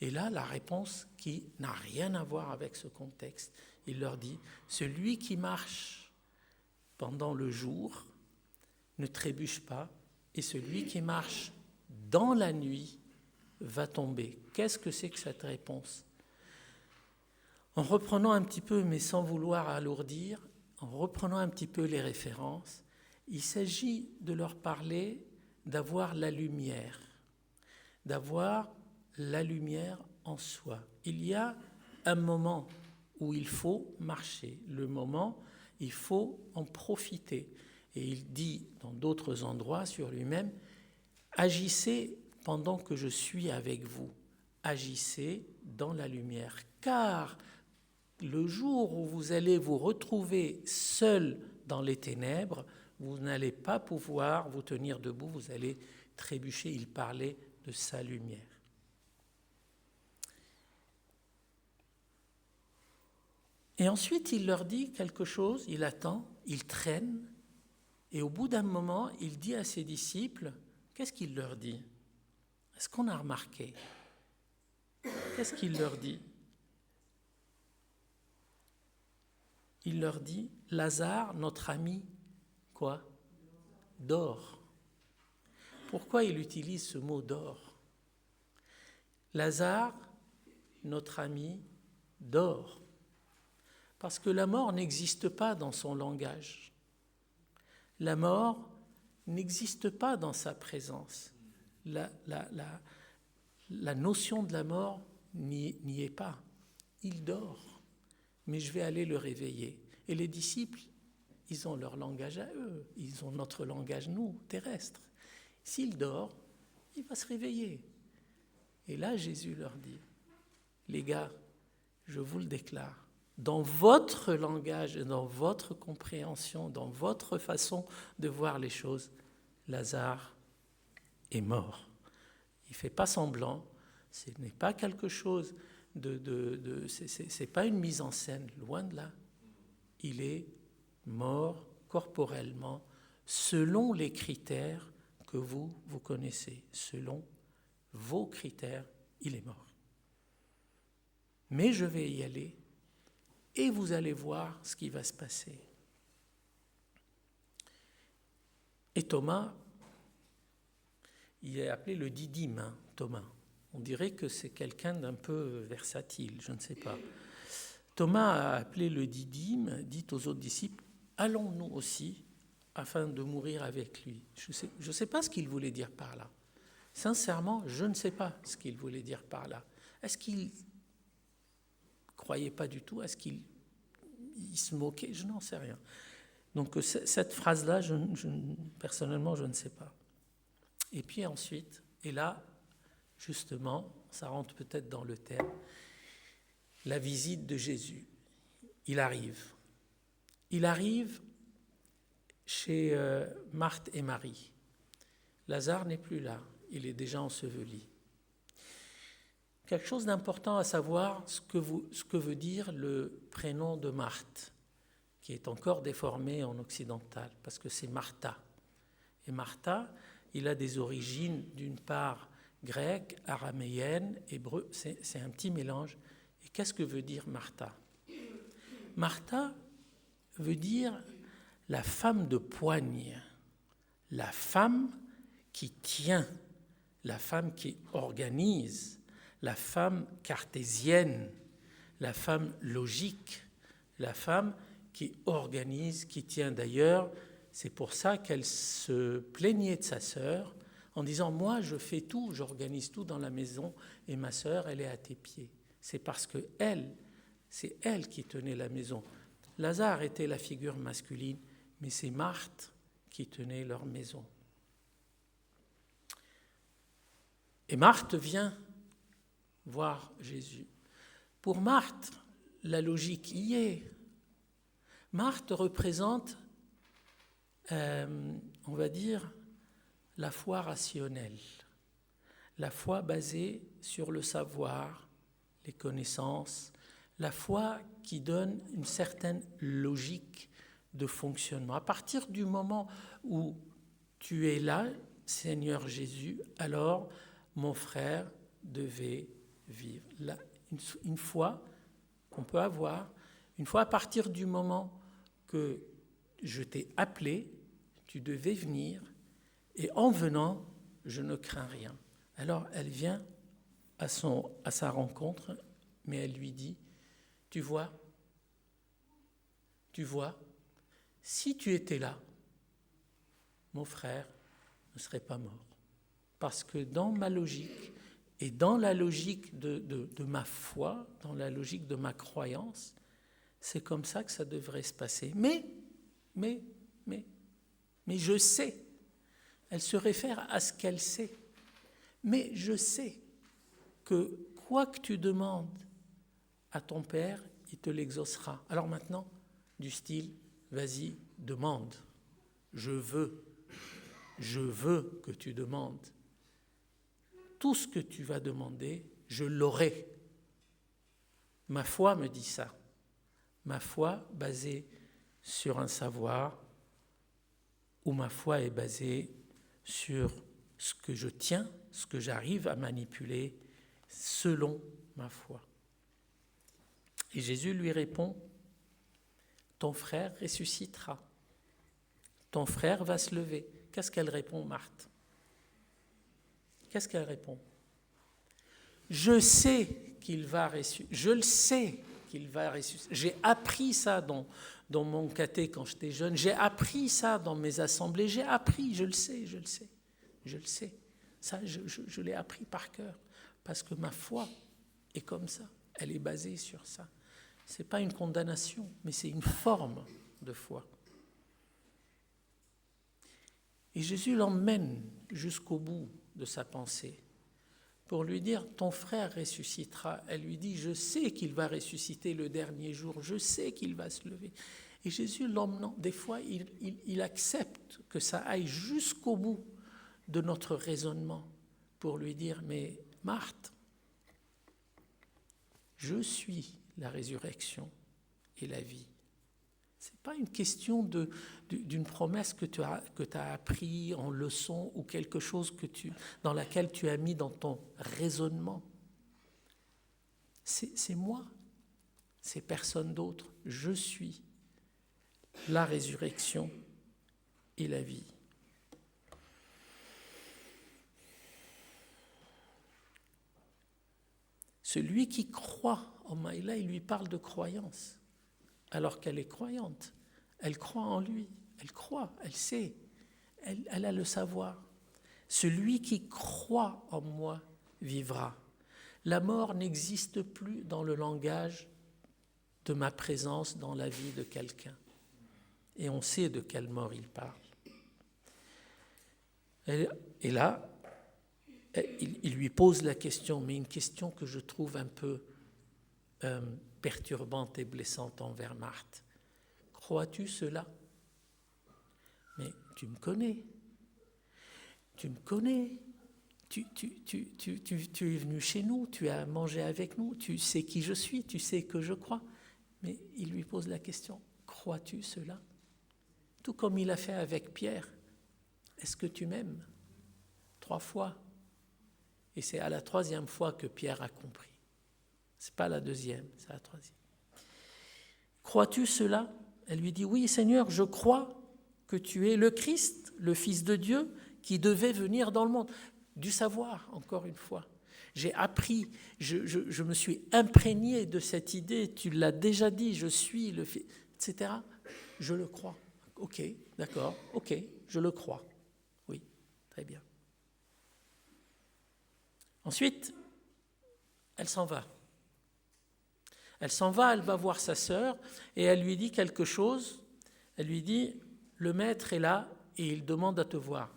Et là, la réponse qui n'a rien à voir avec ce contexte. Il leur dit, celui qui marche pendant le jour ne trébuche pas, et celui qui marche dans la nuit va tomber. Qu'est-ce que c'est que cette réponse? En reprenant un petit peu, mais sans vouloir alourdir, en reprenant un petit peu les références, il s'agit de leur parler d'avoir la lumière en soi. Il y a un moment où il faut marcher, le moment, il faut en profiter. Et il dit dans d'autres endroits sur lui-même, agissez pendant que je suis avec vous, agissez dans la lumière, car le jour où vous allez vous retrouver seul dans les ténèbres, vous n'allez pas pouvoir vous tenir debout, vous allez trébucher. Il parlait de sa lumière. Et ensuite, il leur dit quelque chose, il attend, il traîne, et au bout d'un moment, il dit à ses disciples, qu'est-ce qu'il leur dit? Est-ce qu'on a remarqué? Qu'est-ce qu'il leur dit? Il leur dit, Lazare, notre ami, quoi? Dort. Pourquoi il utilise ce mot dort? Lazare, notre ami, dort. Parce que la mort n'existe pas dans son langage. La mort n'existe pas dans sa présence. La notion de la mort n'y est pas. Il dort, mais je vais aller le réveiller. Et les disciples, ils ont leur langage à eux, ils ont notre langage, nous, terrestre. S'il dort, il va se réveiller. Et là, Jésus leur dit, les gars, je vous le déclare, dans votre langage, dans votre compréhension, dans votre façon de voir les choses, Lazare est mort. Il ne fait pas semblant, ce n'est pas quelque chose c'est pas une mise en scène, loin de là. Il est mort corporellement, selon les critères que vous connaissez, selon vos critères, il est mort. Mais je vais y aller, et vous allez voir ce qui va se passer. Et Thomas, il est appelé le didyme, Thomas. On dirait que c'est quelqu'un d'un peu versatile, je ne sais pas. Thomas a appelé le didyme, dit aux autres disciples, allons-nous aussi afin de mourir avec lui. Je ne sais pas ce qu'il voulait dire par là. Sincèrement, je ne sais pas ce qu'il voulait dire par là. Est-ce qu'il croyait pas du tout? Est-ce qu'il se moquait? Je n'en sais rien. Donc cette phrase-là, personnellement, je ne sais pas. Et puis ensuite, et là, justement, ça rentre peut-être dans le thème, la visite de Jésus. Il arrive chez Marthe et Marie. Lazare n'est plus là, il est déjà enseveli. Quelque chose d'important à savoir, ce que veut dire le prénom de Marthe, qui est encore déformé en occidental, parce que c'est Martha. Et Martha, il a des origines, d'une part grecque, araméenne, hébreu, c'est un petit mélange. Et qu'est-ce que veut dire Martha? Martha veut dire la femme de poigne, la femme qui tient, la femme qui organise, la femme cartésienne, la femme logique, la femme qui organise, qui tient. D'ailleurs, c'est pour ça qu'elle se plaignait de sa sœur en disant « Moi, je fais tout, j'organise tout dans la maison et ma sœur, elle est à tes pieds. » C'est parce que c'est elle qui tenait la maison. Lazare était la figure masculine, mais c'est Marthe qui tenait leur maison. Et Marthe vient voir Jésus. Pour Marthe, la logique y est. Marthe représente, on va dire, la foi rationnelle, la foi basée sur le savoir, les connaissances, la foi qui donne une certaine logique de fonctionnement. À partir du moment où tu es là, Seigneur Jésus, alors mon frère devait vivre. Là, une foi qu'on peut avoir, une fois à partir du moment que je t'ai appelé, tu devais venir, et en venant, je ne crains rien. Alors elle vient à sa rencontre, mais elle lui dit, tu vois, si tu étais là, mon frère ne serait pas mort. Parce que dans ma logique, et dans la logique de ma foi, dans la logique de ma croyance, c'est comme ça que ça devrait se passer. Mais je sais. Elle se réfère à ce qu'elle sait. Mais je sais que quoi que tu demandes à ton Père, il te l'exaucera. Alors maintenant, du style, vas-y, demande. Je veux que tu demandes. Tout ce que tu vas demander, je l'aurai. Ma foi me dit ça. Ma foi basée sur un savoir, ou ma foi est basée sur ce que je tiens, ce que j'arrive à manipuler selon ma foi. Et Jésus lui répond, ton frère ressuscitera. Ton frère va se lever. Qu'est-ce qu'elle répond, Marthe? Qu'est-ce qu'elle répond? Je sais qu'il va ressusciter. Je le sais qu'il va ressusciter. J'ai appris ça dans mon caté quand j'étais jeune. J'ai appris ça dans mes assemblées. J'ai appris, je le sais. Ça, je l'ai appris par cœur. Parce que ma foi est comme ça. Elle est basée sur ça. Ce n'est pas une condamnation, mais c'est une forme de foi. Et Jésus l'emmène jusqu'au bout de sa pensée pour lui dire, ton frère ressuscitera. Elle lui dit, je sais qu'il va ressusciter le dernier jour, je sais qu'il va se lever. Et Jésus l'emmenant, des fois, il accepte que ça aille jusqu'au bout de notre raisonnement pour lui dire, mais Marthe, je suis la résurrection et la vie. Ce n'est pas une question d'une promesse que tu as appris en leçon ou quelque chose dans laquelle tu as mis dans ton raisonnement. C'est moi, c'est personne d'autre. Je suis la résurrection et la vie. Celui qui croit en moi, et là il lui parle de croyance. Alors qu'elle est croyante, elle croit en lui, elle croit, elle sait, elle a le savoir. Celui qui croit en moi vivra. La mort n'existe plus dans le langage de ma présence dans la vie de quelqu'un. Et on sait de quelle mort il parle. Et là, il lui pose la question, mais une question que je trouve un peu perturbante et blessante envers Marthe. Crois-tu cela? Mais tu me connais. Tu es venu chez nous, tu as mangé avec nous, tu sais qui je suis, tu sais que je crois. Mais il lui pose la question, crois-tu cela? Tout comme il a fait avec Pierre. Est-ce que tu m'aimes? 3 fois. Et c'est à la 3e fois que Pierre a compris. Ce n'est pas la 2e, c'est la 3e. Crois-tu cela? Elle lui dit, oui Seigneur, je crois que tu es le Christ, le Fils de Dieu, qui devait venir dans le monde. Du savoir, encore une fois. J'ai appris, je me suis imprégné de cette idée, tu l'as déjà dit, je suis le Fils, etc. Je le crois. Ok, d'accord, ok, je le crois. Oui, très bien. Ensuite, elle s'en va. Elle s'en va, elle va voir sa sœur et elle lui dit quelque chose. Elle lui dit, le maître est là et il demande à te voir.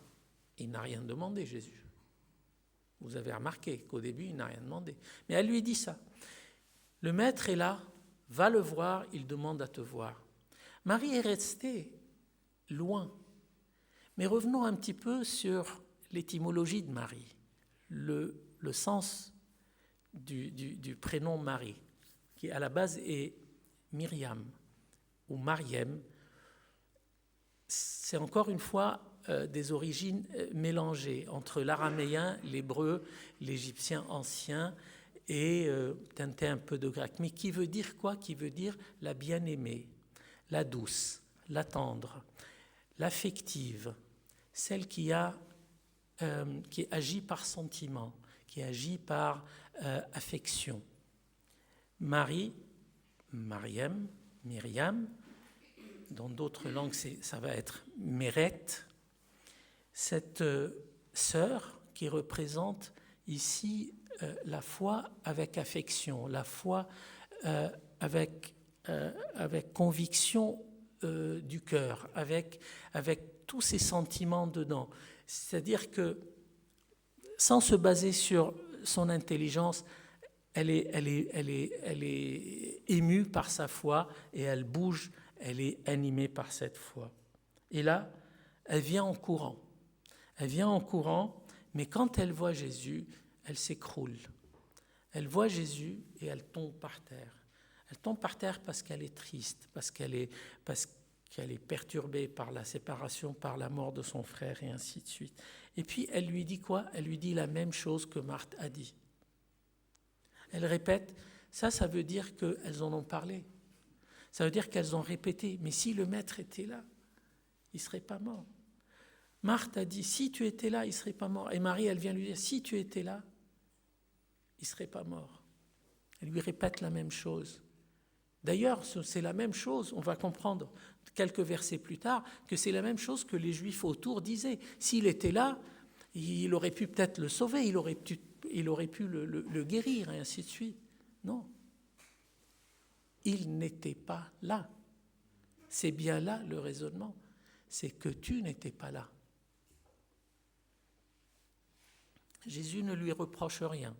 Il n'a rien demandé, Jésus. Vous avez remarqué qu'au début, il n'a rien demandé. Mais elle lui dit ça. Le maître est là, va le voir, il demande à te voir. Marie est restée loin. Mais revenons un petit peu sur l'étymologie de Marie, le sens du prénom Marie, qui à la base est Myriam ou Mariem. C'est encore une fois des origines mélangées entre l'araméen, l'hébreu, l'égyptien ancien et teinté un peu de grec. Mais qui veut dire quoi? Qui veut dire la bien-aimée, la douce, la tendre, l'affective, celle qui agit par sentiment, qui agit par affection. Marie, Mariam, Myriam, dans d'autres langues ça va être Méret, cette sœur qui représente ici la foi avec affection, la foi avec conviction du cœur, avec tous ces sentiments dedans. C'est-à-dire que sans se baser sur son intelligence, elle est émue par sa foi et elle bouge, elle est animée par cette foi. Et là, elle vient en courant. Elle vient en courant, mais quand elle voit Jésus, elle s'écroule. Elle voit Jésus et elle tombe par terre. Elle tombe par terre parce qu'elle est triste, parce qu'elle est perturbée par la séparation, par la mort de son frère et ainsi de suite. Et puis elle lui dit quoi? Elle lui dit la même chose que Marthe a dit. Elle répète, ça veut dire qu'elles en ont parlé. Ça veut dire qu'elles ont répété, mais si le maître était là, il ne serait pas mort. Marthe a dit, si tu étais là, il ne serait pas mort. Et Marie, elle vient lui dire, si tu étais là, il ne serait pas mort. Elle lui répète la même chose. D'ailleurs, c'est la même chose, on va comprendre quelques versets plus tard, que c'est la même chose que les Juifs autour disaient. S'il était là, il aurait pu peut-être le sauver, il aurait pu le guérir, et ainsi de suite. Non. Il n'était pas là. C'est bien là le raisonnement. C'est que tu n'étais pas là. Jésus ne lui reproche rien.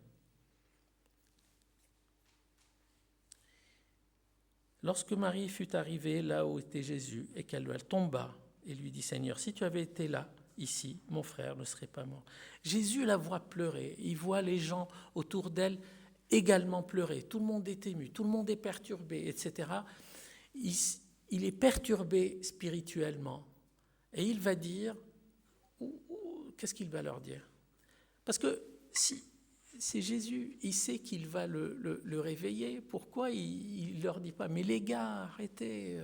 Lorsque Marie fut arrivée là où était Jésus et qu'elle tomba et lui dit « Seigneur, si tu avais été là, ici, mon frère ne serait pas mort. » Jésus la voit pleurer, il voit les gens autour d'elle également pleurer. Tout le monde est ému, tout le monde est perturbé, etc. Il est perturbé spirituellement. Et il va dire, qu'est-ce qu'il va leur dire? Parce que si c'est Jésus, il sait qu'il va le réveiller, pourquoi il ne leur dit pas, mais les gars, arrêtez,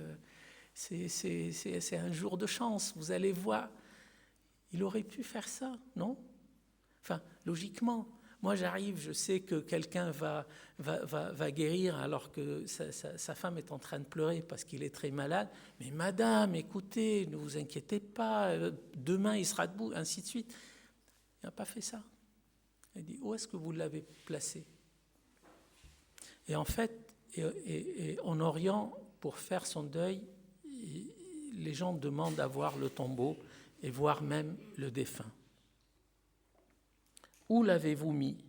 c'est un jour de chance, vous allez voir. Il aurait pu faire ça, non? Enfin, logiquement, moi j'arrive, je sais que quelqu'un va guérir alors que sa femme est en train de pleurer parce qu'il est très malade. Mais madame, écoutez, ne vous inquiétez pas, demain il sera debout, ainsi de suite. Il n'a pas fait ça. Il dit, où est-ce que vous l'avez placé? Et en fait, et en Orient, pour faire son deuil, les gens demandent à voir le tombeau et voir même le défunt. Où l'avez-vous mis?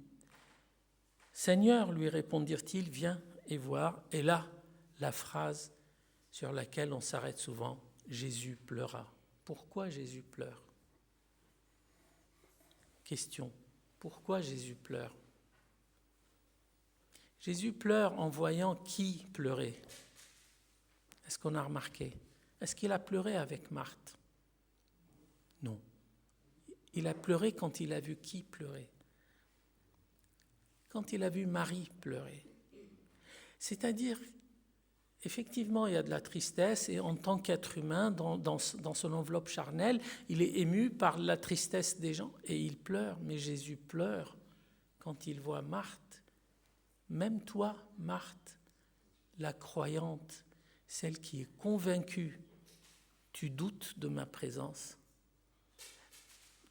Seigneur, lui répondirent-ils, viens et voir. Et là, la phrase sur laquelle on s'arrête souvent, Jésus pleura. Pourquoi Jésus pleure? Question. Pourquoi Jésus pleure? Jésus pleure en voyant qui pleurait. Est-ce qu'on a remarqué? Est-ce qu'il a pleuré avec Marthe? Non. Il a pleuré quand il a vu qui pleurait. Quand il a vu Marie pleurer. C'est-à-dire, effectivement, il y a de la tristesse et en tant qu'être humain, dans son enveloppe charnelle, il est ému par la tristesse des gens et il pleure. Mais Jésus pleure quand il voit Marthe. Même toi, Marthe, la croyante, celle qui est convaincue, tu doutes de ma présence.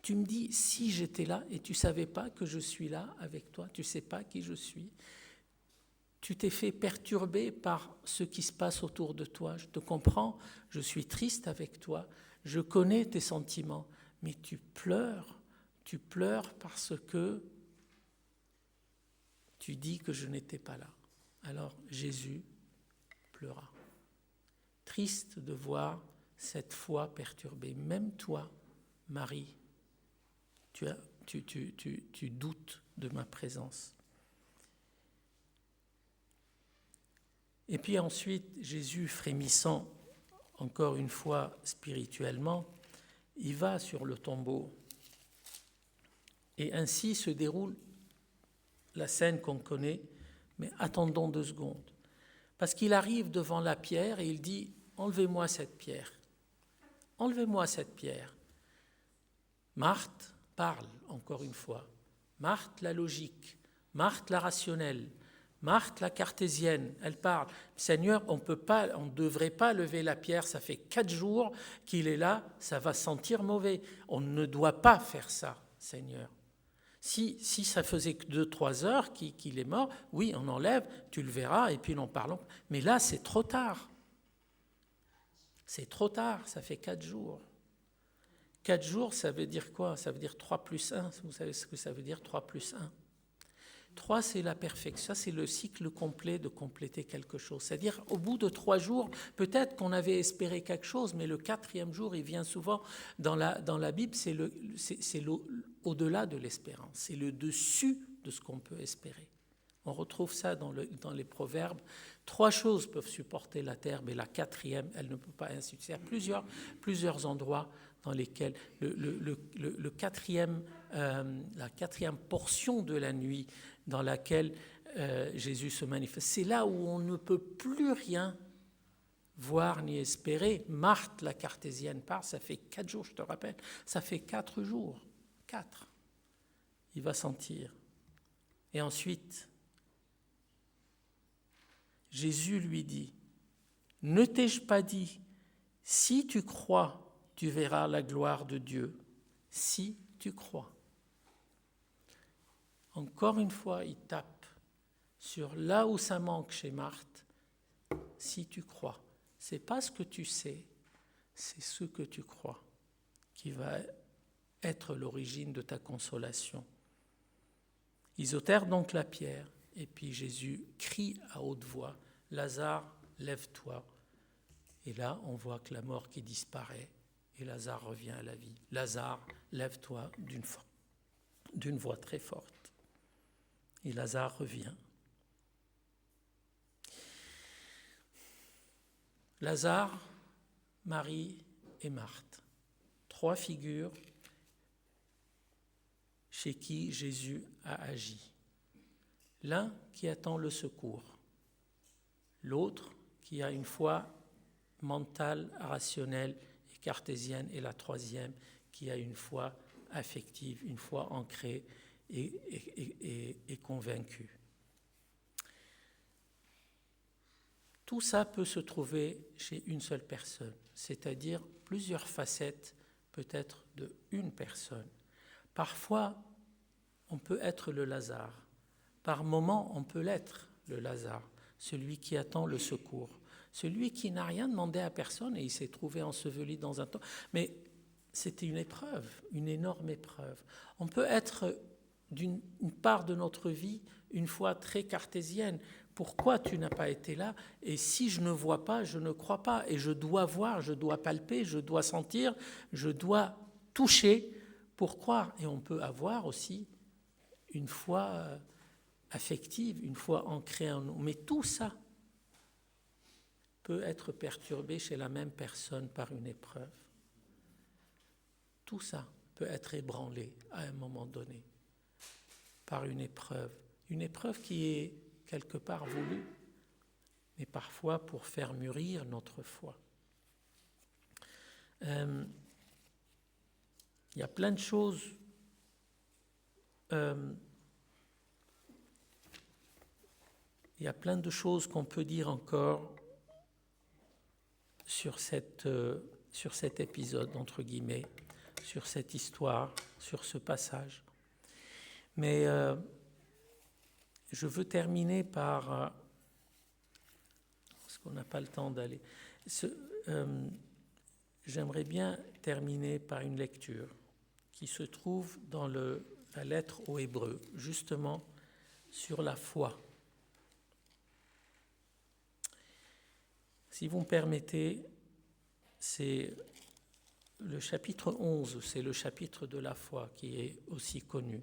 Tu me dis, si j'étais là et tu ne savais pas que je suis là avec toi, tu ne sais pas qui je suis, tu t'es fait perturber par ce qui se passe autour de toi. Je te comprends, je suis triste avec toi, je connais tes sentiments, mais tu pleures parce que tu dis que je n'étais pas là. Alors Jésus pleura. Triste de voir cette foi perturbée. Même toi, Marie, tu doutes de ma présence. Et puis ensuite, Jésus, frémissant, encore une fois spirituellement, il va sur le tombeau. Et ainsi se déroule la scène qu'on connaît, mais attendons 2 secondes. Parce qu'il arrive devant la pierre et il dit, enlevez-moi cette pierre. Enlevez-moi cette pierre. Marthe parle, encore une fois. Marthe, la logique. Marthe, la rationnelle. Marthe, la cartésienne, elle parle. Seigneur, on ne devrait pas lever la pierre, ça fait 4 jours qu'il est là, ça va sentir mauvais. On ne doit pas faire ça, Seigneur. Si ça faisait que 2-3 heures qu'il est mort, oui, on enlève, tu le verras, et puis n'en parlons. Mais là, c'est trop tard. C'est trop tard, ça fait 4 jours. 4 jours, ça veut dire quoi? Ça veut dire 3 plus 1. Vous savez ce que ça veut dire, 3 plus 1? 3, c'est la perfection. Ça, c'est le cycle complet de compléter quelque chose. C'est-à-dire, au bout de 3 jours, peut-être qu'on avait espéré quelque chose, mais le 4e jour, il vient souvent dans la Bible, c'est au-delà de l'espérance. C'est le dessus de ce qu'on peut espérer. On retrouve ça dans les proverbes. 3 choses peuvent supporter la terre, mais la 4e, elle ne peut pas ainsi. Il y a plusieurs endroits dans lesquels la 4e portion de la nuit dans laquelle Jésus se manifeste, c'est là où on ne peut plus rien voir ni espérer. Marthe, la cartésienne, part, ça fait 4 jours, je te rappelle, ça fait 4 jours. 4. Il va sentir. Et ensuite, Jésus lui dit, « Ne t'ai-je pas dit, si tu crois, tu verras la gloire de Dieu, si tu crois. » Encore une fois, il tape sur là où ça manque chez Marthe, si tu crois. Ce n'est pas ce que tu sais, c'est ce que tu crois qui va être l'origine de ta consolation. Ils ôtèrent donc la pierre, et puis Jésus crie à haute voix, « Lazare, lève-toi !» Et là, on voit que la mort qui disparaît, et Lazare revient à la vie. « Lazare, lève-toi » d'une voix très forte. Et Lazare revient. Lazare, Marie et Marthe. 3 figures chez qui Jésus a agi. L'un qui attend le secours, l'autre qui a une foi mentale, rationnelle et cartésienne, et la 3e qui a une foi affective, une foi ancrée et convaincue. Tout ça peut se trouver chez une seule personne, c'est-à-dire plusieurs facettes peut-être de une personne. Parfois, on peut être le Lazare. Par moments, on peut l'être, le Lazare, celui qui attend le secours, celui qui n'a rien demandé à personne et il s'est trouvé enseveli dans un temps. Mais c'était une épreuve, une énorme épreuve. On peut être d'une part de notre vie une foi très cartésienne. Pourquoi tu n'as pas été là? Et si je ne vois pas, je ne crois pas. Et je dois voir, je dois palper, je dois sentir, je dois toucher pour croire. Et on peut avoir aussi une foi affective, une foi ancrée en nous. Mais tout ça peut être perturbé chez la même personne par une épreuve. Tout ça peut être ébranlé à un moment donné par une épreuve qui est quelque part voulue, mais parfois pour faire mûrir notre foi. Il y a plein de choses qu'on peut dire encore sur cet épisode, entre guillemets, sur cette histoire, sur ce passage. Mais je veux terminer par, parce qu'on n'a pas le temps d'aller, j'aimerais bien terminer par une lecture qui se trouve dans la lettre aux Hébreux, justement sur la foi. Si vous me permettez, c'est le chapitre 11, c'est le chapitre de la foi qui est aussi connu.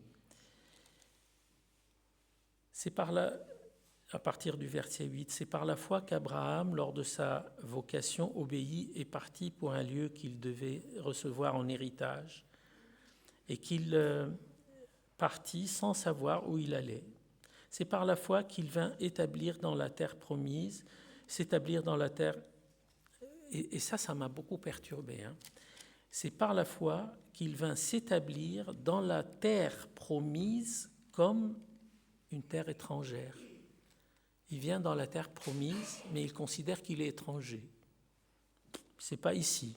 C'est à partir du verset 8, c'est par la foi qu'Abraham, lors de sa vocation, obéit et partit pour un lieu qu'il devait recevoir en héritage, et qu'il partit sans savoir où il allait. C'est par la foi qu'il vint établir dans la terre promise, s'établir dans la terre, et ça m'a beaucoup perturbé. C'est par la foi qu'il vint s'établir dans la terre promise comme une terre étrangère. Il vient dans la terre promise, mais il considère qu'il est étranger. C'est pas ici.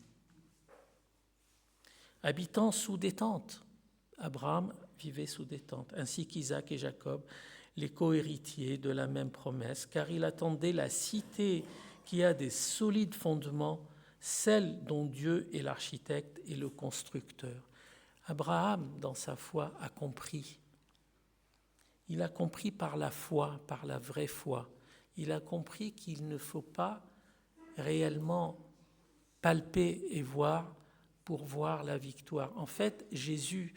Habitant sous des tentes, Abraham vivait sous des tentes, ainsi qu'Isaac et Jacob, les co-héritiers de la même promesse, car il attendait la cité qui a des solides fondements, celle dont Dieu est l'architecte et le constructeur. Abraham, dans sa foi, a compris. Il a compris par la foi, par la vraie foi. Il a compris qu'il ne faut pas réellement palper et voir pour voir la victoire. En fait, Jésus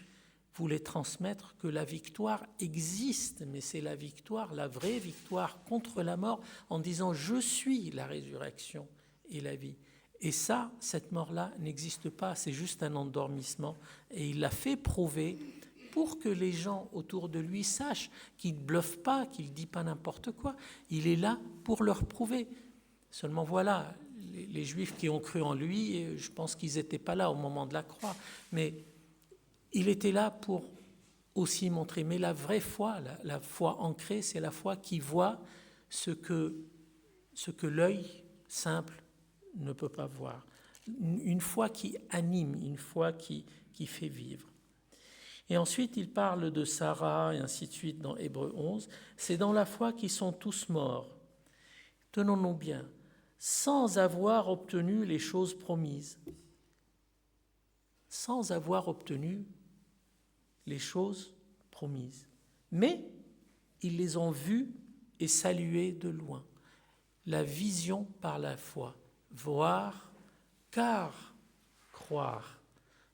voulait transmettre que la victoire existe, mais c'est la victoire, la vraie victoire contre la mort, en disant « Je suis la résurrection et la vie ». Et ça, cette mort-là n'existe pas, c'est juste un endormissement. Et il l'a fait prouver pour que les gens autour de lui sachent qu'il ne bluffe pas, qu'il ne dit pas n'importe quoi. Il est là pour leur prouver. Seulement voilà, les Juifs qui ont cru en lui, je pense qu'ils n'étaient pas là au moment de la croix, mais il était là pour aussi montrer. Mais la vraie foi, la foi ancrée, c'est la foi qui voit ce que l'œil simple ne peut pas voir. Une foi qui anime, une foi qui fait vivre. Et ensuite, il parle de Sarah et ainsi de suite dans Hébreux 11. C'est dans la foi qu'ils sont tous morts. Tenons-nous bien, sans avoir obtenu les choses promises. Sans avoir obtenu les choses promises. Mais ils les ont vues et saluées de loin. La vision par la foi. Voir, car croire.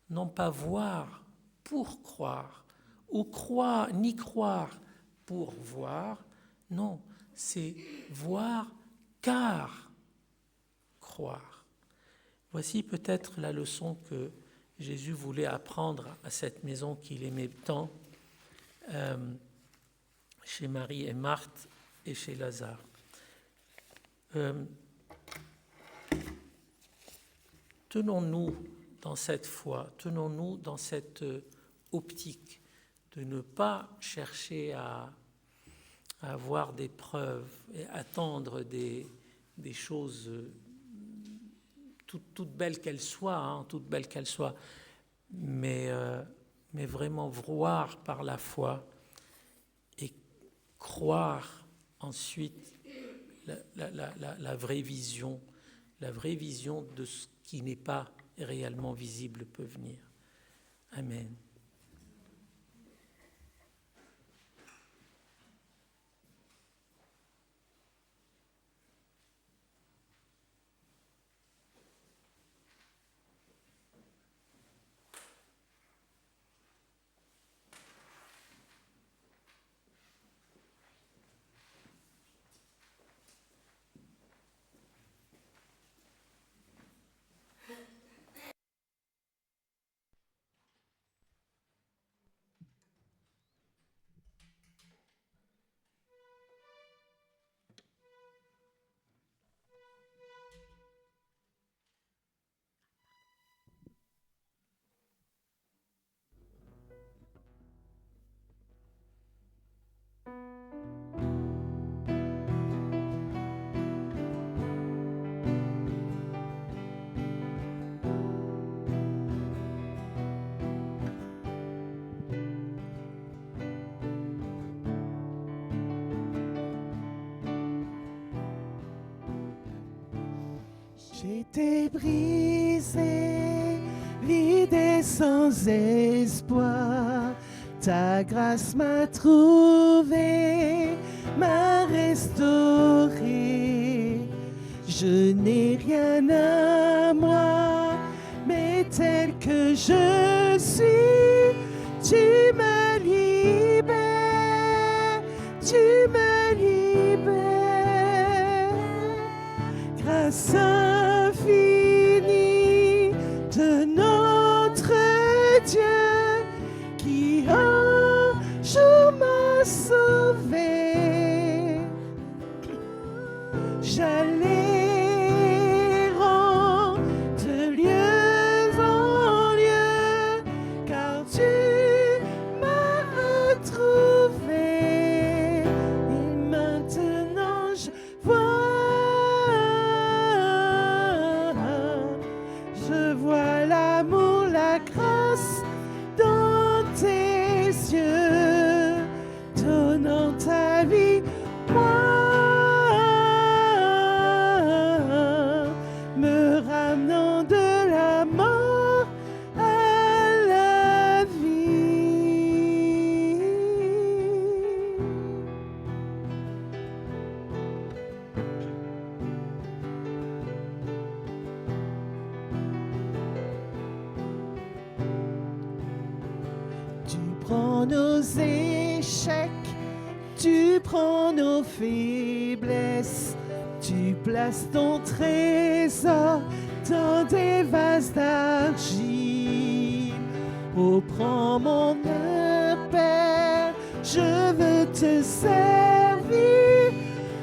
Non pas voir pour croire, ou croire, ni croire pour voir. Non, c'est voir, car croire. Voici peut-être la leçon que Jésus voulait apprendre à cette maison qu'il aimait tant, chez Marie et Marthe et chez Lazare. Tenons-nous dans cette foi, tenons-nous dans cette optique de ne pas chercher à avoir des preuves et attendre des choses toutes belles qu'elles soient, mais vraiment voir par la foi et croire ensuite la vraie vision de ce qui n'est pas réellement visible peut venir. Amen. J'étais brisé, vide et sans espoir. Ta grâce m'a trouvé, m'a restauré. Je n'ai rien à moi, mais tel que je suis, tu me libères, tu me libères. Grâce infinie de notre Dieu qui un jour m'a sauvé. J'allais de lieu en lieu, car tu m'as retrouvé. Et maintenant prends nos échecs, tu prends nos faiblesses, tu places ton trésor dans des vases d'argile. Oh, prends mon œuvre, Père, je veux te servir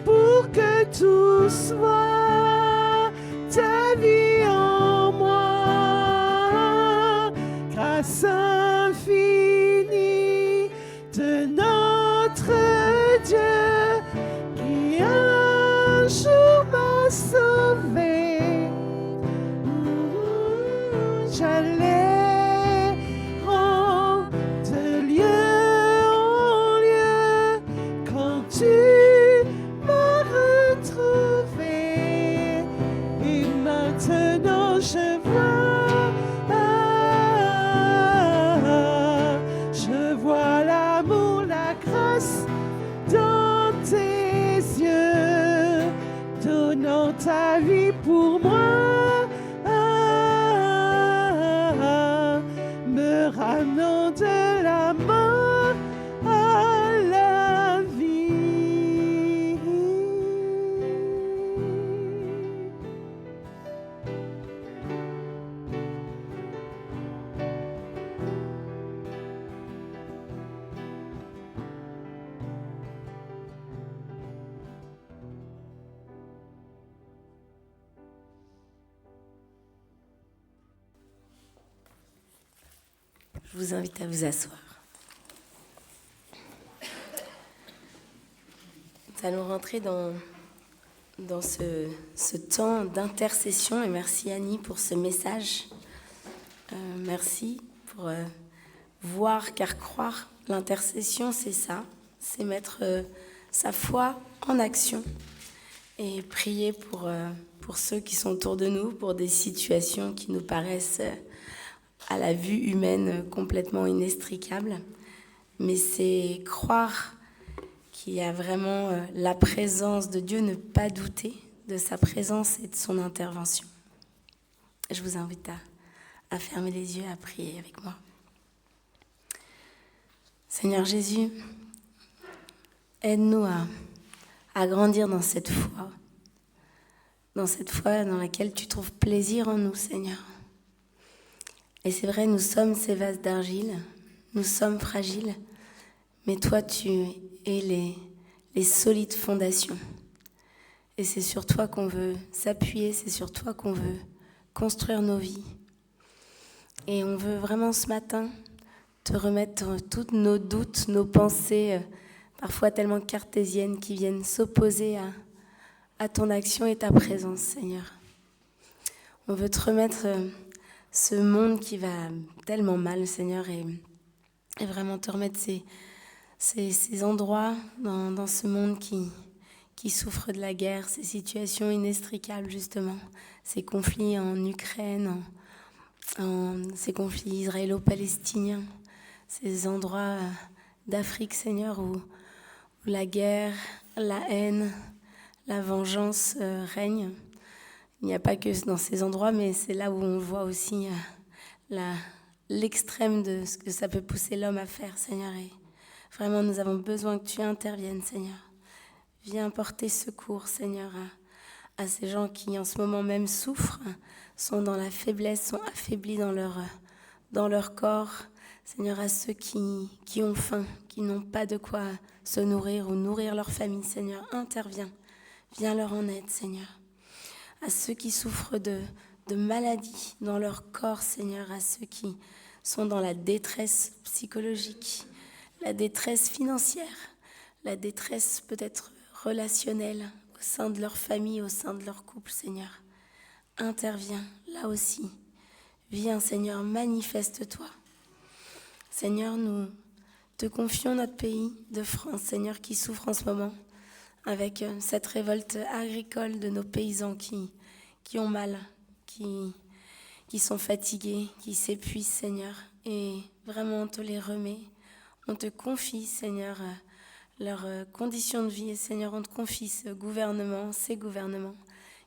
pour que tout soit ta vie en moi. Grâce infinie de notre Dieu qui un jour m'a sauvé. J'allais de lieu en lieu quand tu m'as retrouvé. Et maintenant je vois l'amour, la grâce dans tes yeux, donnant ta vie pour moi, me ramenant de la mort à la vie. Je vous invite à vous asseoir. Nous allons rentrer dans ce temps d'intercession et merci Annie pour ce message. Merci pour voir car croire. L'intercession, c'est ça, c'est mettre sa foi en action et prier pour ceux qui sont autour de nous, pour des situations qui nous paraissent à la vue humaine complètement inextricables. Mais c'est croire qu'il y a vraiment la présence de Dieu, ne pas douter de sa présence et de son intervention. Je vous invite à fermer les yeux, à prier avec moi. Seigneur Jésus, aide-nous à grandir dans cette foi dans laquelle tu trouves plaisir en nous, Seigneur. Et c'est vrai, nous sommes ces vases d'argile, nous sommes fragiles, mais toi, tu es les solides fondations. Et c'est sur toi qu'on veut s'appuyer, c'est sur toi qu'on veut construire nos vies. Et on veut vraiment ce matin te remettre tous nos doutes, nos pensées, parfois tellement cartésiennes, qui viennent s'opposer à ton action et ta présence, Seigneur. On veut te remettre ce monde qui va tellement mal, Seigneur, et vraiment te remettre ces endroits dans ce monde qui souffre de la guerre, ces situations inextricables, justement, ces conflits en Ukraine, ces conflits israélo-palestiniens, ces endroits d'Afrique, Seigneur, où la guerre, la haine, la vengeance règnent. Il n'y a pas que dans ces endroits, mais c'est là où on voit aussi l'extrême de ce que ça peut pousser l'homme à faire, Seigneur. Et vraiment, nous avons besoin que tu interviennes, Seigneur. Viens porter secours, Seigneur, à ces gens qui, en ce moment même, souffrent, sont dans la faiblesse, sont affaiblis dans leur corps. Seigneur, à ceux qui ont faim, qui n'ont pas de quoi se nourrir ou nourrir leur famille, Seigneur, interviens. Viens leur en aide, Seigneur. À ceux qui souffrent de maladies dans leur corps, Seigneur, à ceux qui sont dans la détresse psychologique, la détresse financière, la détresse peut-être relationnelle au sein de leur famille, au sein de leur couple, Seigneur. Interviens là aussi. Viens, Seigneur, manifeste-toi. Seigneur, nous te confions notre pays de France, Seigneur, qui souffre en ce moment avec cette révolte agricole de nos paysans qui ont mal, qui sont fatigués, qui s'épuisent, Seigneur. Et vraiment, on te les remet. On te confie, Seigneur, leurs conditions de vie. Et Seigneur, on te confie ces gouvernements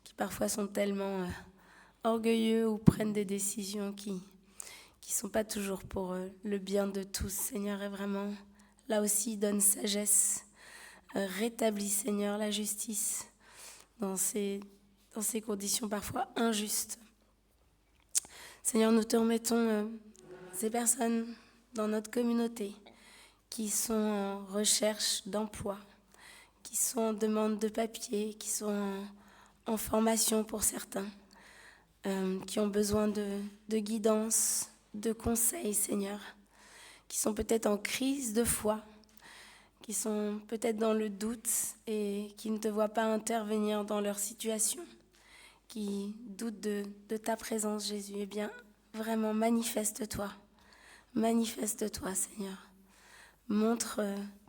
qui parfois sont tellement orgueilleux ou prennent des décisions qui qui ne sont pas toujours pour le bien de tous, Seigneur, et vraiment, là aussi, donne sagesse, rétablis, Seigneur, la justice dans ces conditions parfois injustes. Seigneur, nous te remettons ces personnes dans notre communauté qui sont en recherche d'emploi, qui sont en demande de papier, qui sont en formation pour certains, qui ont besoin de guidance, de conseils, Seigneur, qui sont peut-être en crise de foi, qui sont peut-être dans le doute et qui ne te voient pas intervenir dans leur situation, qui doutent de ta présence, Jésus. Eh bien, vraiment, manifeste-toi, Seigneur. Montre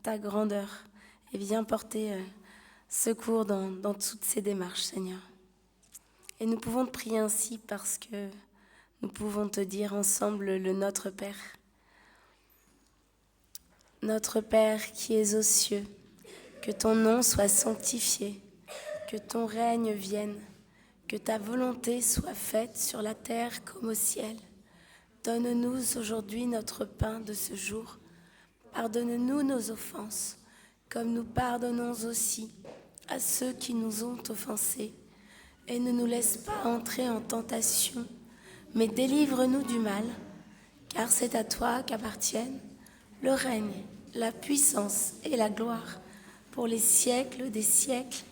ta grandeur et viens porter secours dans toutes ces démarches, Seigneur. Et nous pouvons te prier ainsi parce que nous pouvons te dire ensemble le Notre Père. Notre Père qui es aux cieux, que ton nom soit sanctifié, que ton règne vienne, que ta volonté soit faite sur la terre comme au ciel. Donne-nous aujourd'hui notre pain de ce jour. Pardonne-nous nos offenses, comme nous pardonnons aussi à ceux qui nous ont offensés. Et ne nous laisse pas entrer en tentation, mais délivre-nous du mal, car c'est à toi qu'appartiennent le règne, la puissance et la gloire pour les siècles des siècles.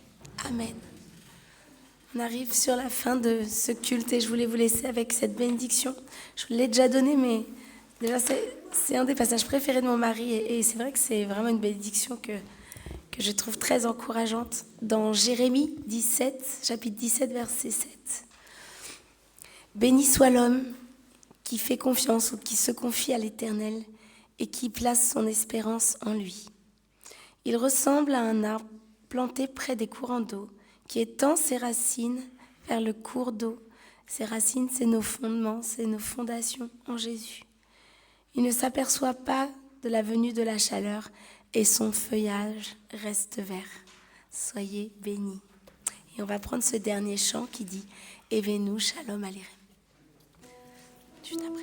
Amen. On arrive sur la fin de ce culte et je voulais vous laisser avec cette bénédiction. Je vous l'ai déjà donnée, mais déjà c'est un des passages préférés de mon mari et c'est vrai que c'est vraiment une bénédiction que je trouve très encourageante. Dans Jérémie 17, chapitre 17, verset 7. « Béni soit l'homme qui fait confiance ou qui se confie à l'Éternel et qui place son espérance en lui. Il ressemble à un arbre planté près des courants d'eau qui étend ses racines vers le cours d'eau. Ses racines, c'est nos fondements, c'est nos fondations en Jésus. Il ne s'aperçoit pas de la venue de la chaleur et son feuillage reste vert. Soyez bénis. » Et on va prendre ce dernier chant qui dit « Evenu Shalom Aleichem ». Juste après.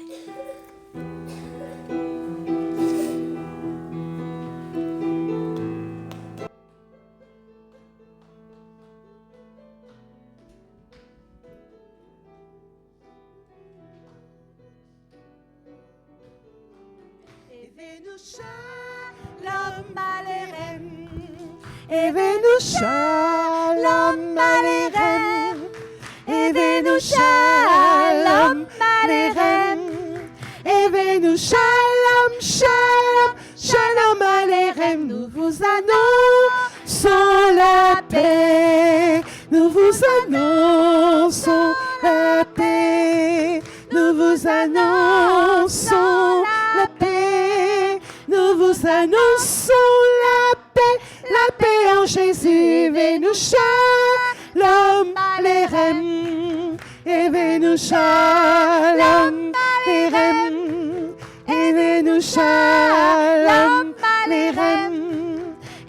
Evenu Shalom Aleichem, Evenu Shalom Aleichem, Evenu Shalom Aleichem, Evenu Shalom, Shalom, Shalom Aleichem. Nous vous annonçons la paix, nous vous annonçons la paix, nous vous annonçons la paix, nous vous annonçons la paix en Jésus. Evenu Shalom Aleichem, Evenu Shalom Aleichem, Evenu Shalom Aleichem,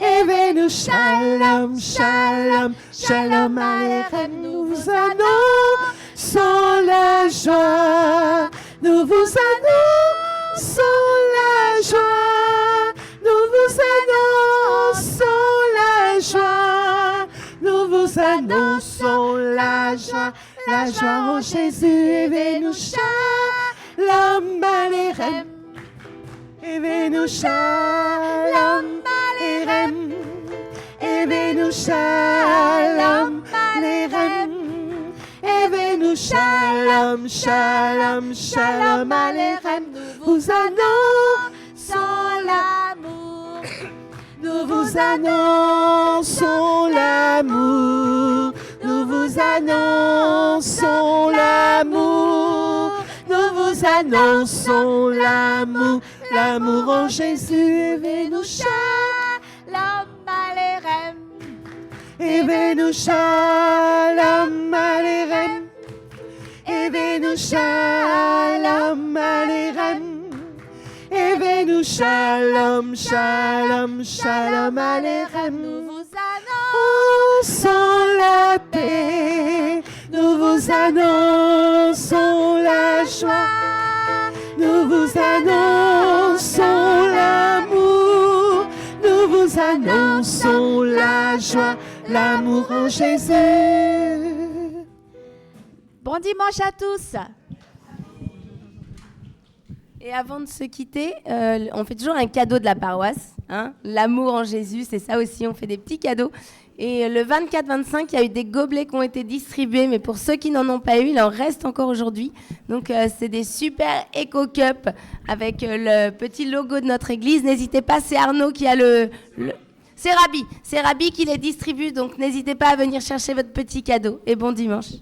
Evenu Shalom, Shalom, Shalom Aleichem. Nous vous annonçons la joie, nous vous annonçons la joie, nous vous annonçons la joie, nous vous annonçons la joie en Jésus. Evenu Shalom Aleichem, Evenu Shalom Aleichem, Evenu Shalom Aleichem, Evenu Shalom, Shalom, Shalom Aleichem. Nous vous annonçons l'amour, nous vous annonçons l'amour, nous vous annonçons l'amour, nous vous annonçons l'amour, l'amour en Jésus. Evenu Shalom Aleichem, Evenu Shalom Aleichem, Evenu Shalom Aleichem, Evenu Shalom, Shalom, Shalom Aleichem. Nous vous annonçons la paix, nous vous annonçons la joie, Nous vous annonçons l'amour, nous vous annonçons la joie, l'amour en Jésus. Bon dimanche à tous. Et avant de se quitter, on fait toujours un cadeau de la paroisse. Hein, l'amour en Jésus, c'est ça aussi, on fait des petits cadeaux. Et le 24-25, il y a eu des gobelets qui ont été distribués, mais pour ceux qui n'en ont pas eu, il en reste encore aujourd'hui. Donc c'est des super Eco Cup avec le petit logo de notre église. N'hésitez pas, c'est Arnaud qui a c'est Rabi qui les distribue, donc n'hésitez pas à venir chercher votre petit cadeau. Et bon dimanche.